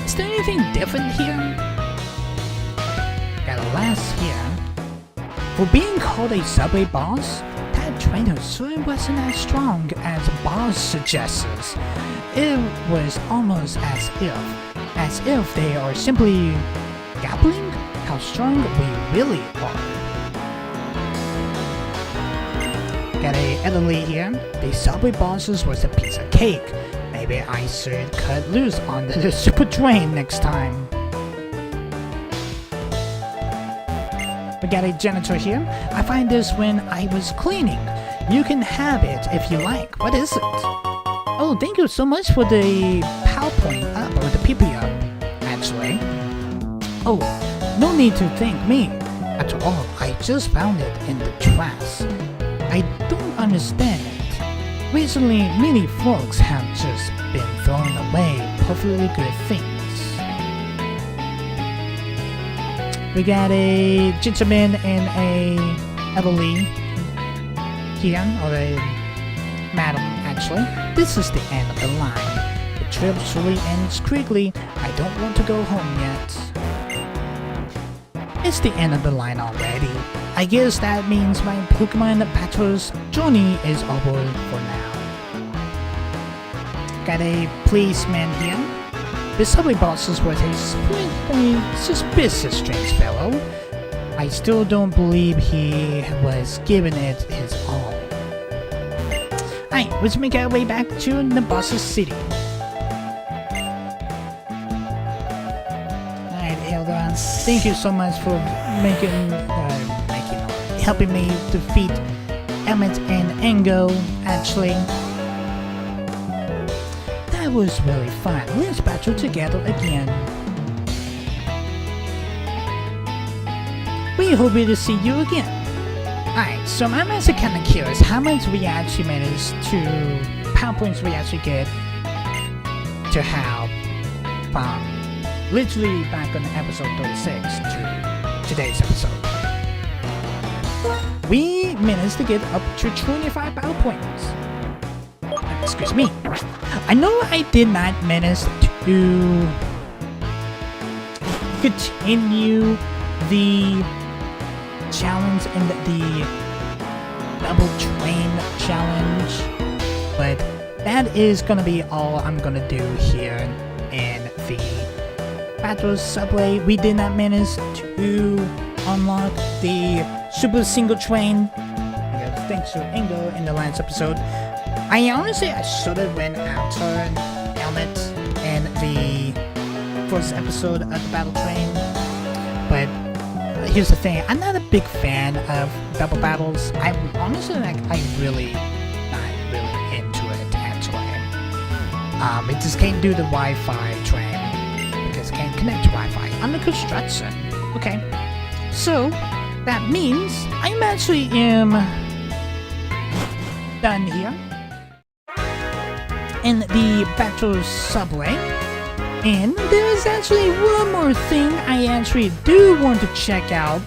Speaker 1: Is there anything different here? Got a last here. For being called a subway boss, that trainer sure wasn't as strong as boss suggests. It was almost as if they are simply gabbling how strong we really are. Got a elderly here. The subway bosses was a piece of cake. Maybe I should cut loose on the super train next time. We got a janitor here. I find this when I was cleaning. You can have it if you like. What is it? Oh, thank you so much for the PowerPoint up, or the PP up, actually. Oh, no need to thank me. After all, I just found it in the trash. I don't understand it. Recently, many folks have just been throwing away perfectly good things. We got a gentleman and a Emily here, or a madam, actually. This is the end of the line. The trip surely ends quickly. I don't want to go home yet. It's the end of the line already. I guess that means my Pokemon Battles journey is over for now. Got a policeman here. The subway boss was a suspicious strange fellow. I still don't believe he was giving it his all. Alright, let's make our way back to the boss's city. Alright, Hilda, thank you so much for helping me defeat Emmett and Engo, actually. That was really fun. Let's battle together again. We hope to see you again. Alright, so I'm actually kind of curious how much we actually managed to, power points we actually get to have from literally back on episode 36 to today's episode. We managed to get up to 25 battle points. Excuse me. I know I did not manage to continue the challenge and the double train challenge, but that is gonna be all I'm gonna do here in the Battles Subway. We did not manage to unlock the super single train, thanks to Ingo in the last episode. I should have went after Helmet in the first episode of the battle train, but here's the thing, I'm not a big fan of double battles. I'm honestly really not really into it actually. It just can't do the Wi-Fi train because it can't connect to Wi-Fi. Under construction. Okay, so that means I'm actually done here in the Battle Subway. And there is actually one more thing I actually do want to check out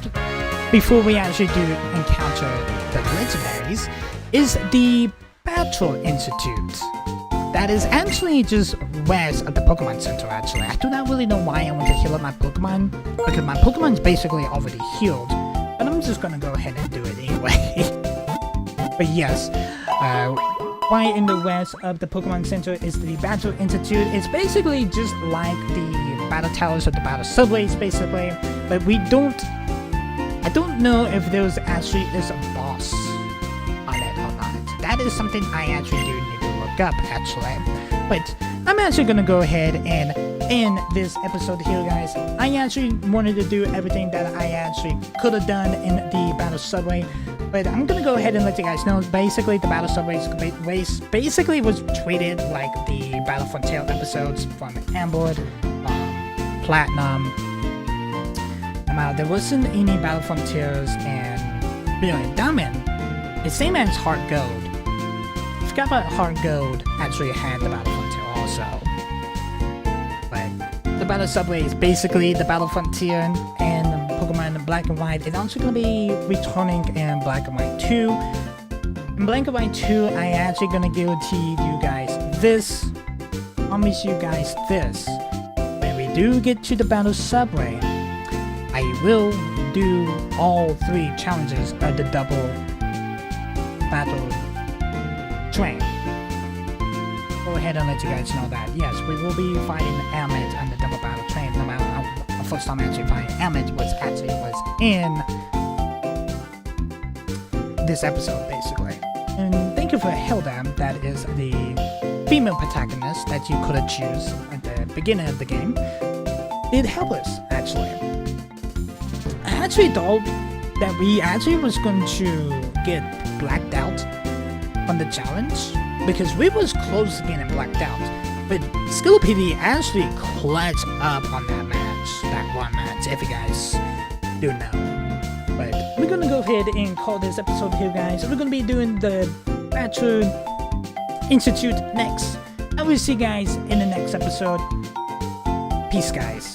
Speaker 1: before we actually do encounter the legendaries, is the Battle Institute. That is actually just west of the Pokemon Center actually. I do not really know why I want to heal up my Pokemon, because my Pokemon's basically already healed, but I'm just gonna go ahead and do it anyway. But yes, right in the west of the Pokemon Center is the Battle Institute. It's basically just like the Battle Towers or the Battle Subways, basically. But I don't know if there actually is a boss on it or not. That is something I actually do need to look up, actually. But I'm actually gonna go ahead and end this episode here, guys. I actually wanted to do everything that I actually could have done in the Battle Subway. But I'm gonna go ahead and let you guys know, basically the Battle Subway race basically was treated like the Battle Frontier episodes from Amber, Platinum. There wasn't any Battle Frontiers and Brilliant Diamond. It's same as Heart Gold. I forgot about Heart Gold actually had the Battle Frontier also. But the Battle Subway is basically the Battle Frontier and Pokemon Black and White. It's also going to be returning in Black and White 2. In Black and White 2, I actually going to guarantee you guys this. Promise you guys this. When we do get to the Battle Subway, I will do all 3 challenges of the double battle train. Go ahead and let you guys know that. Yes, we will be fighting Amit on the double battle train. No matter how the first time I actually fighting Amit was in this episode, basically. And thank you for Hilda, that is the female protagonist that you could have choose at the beginning of the game. It helped us, actually. I actually thought that we actually was going to get blacked out on the challenge, because we was close to getting blacked out, but Skillpedia actually clutched up on that match, that one match, if you guys do know. But we're gonna go ahead and call this episode here, guys. We're gonna be doing the Battle Institute next. I will see you guys in the next episode. Peace, guys.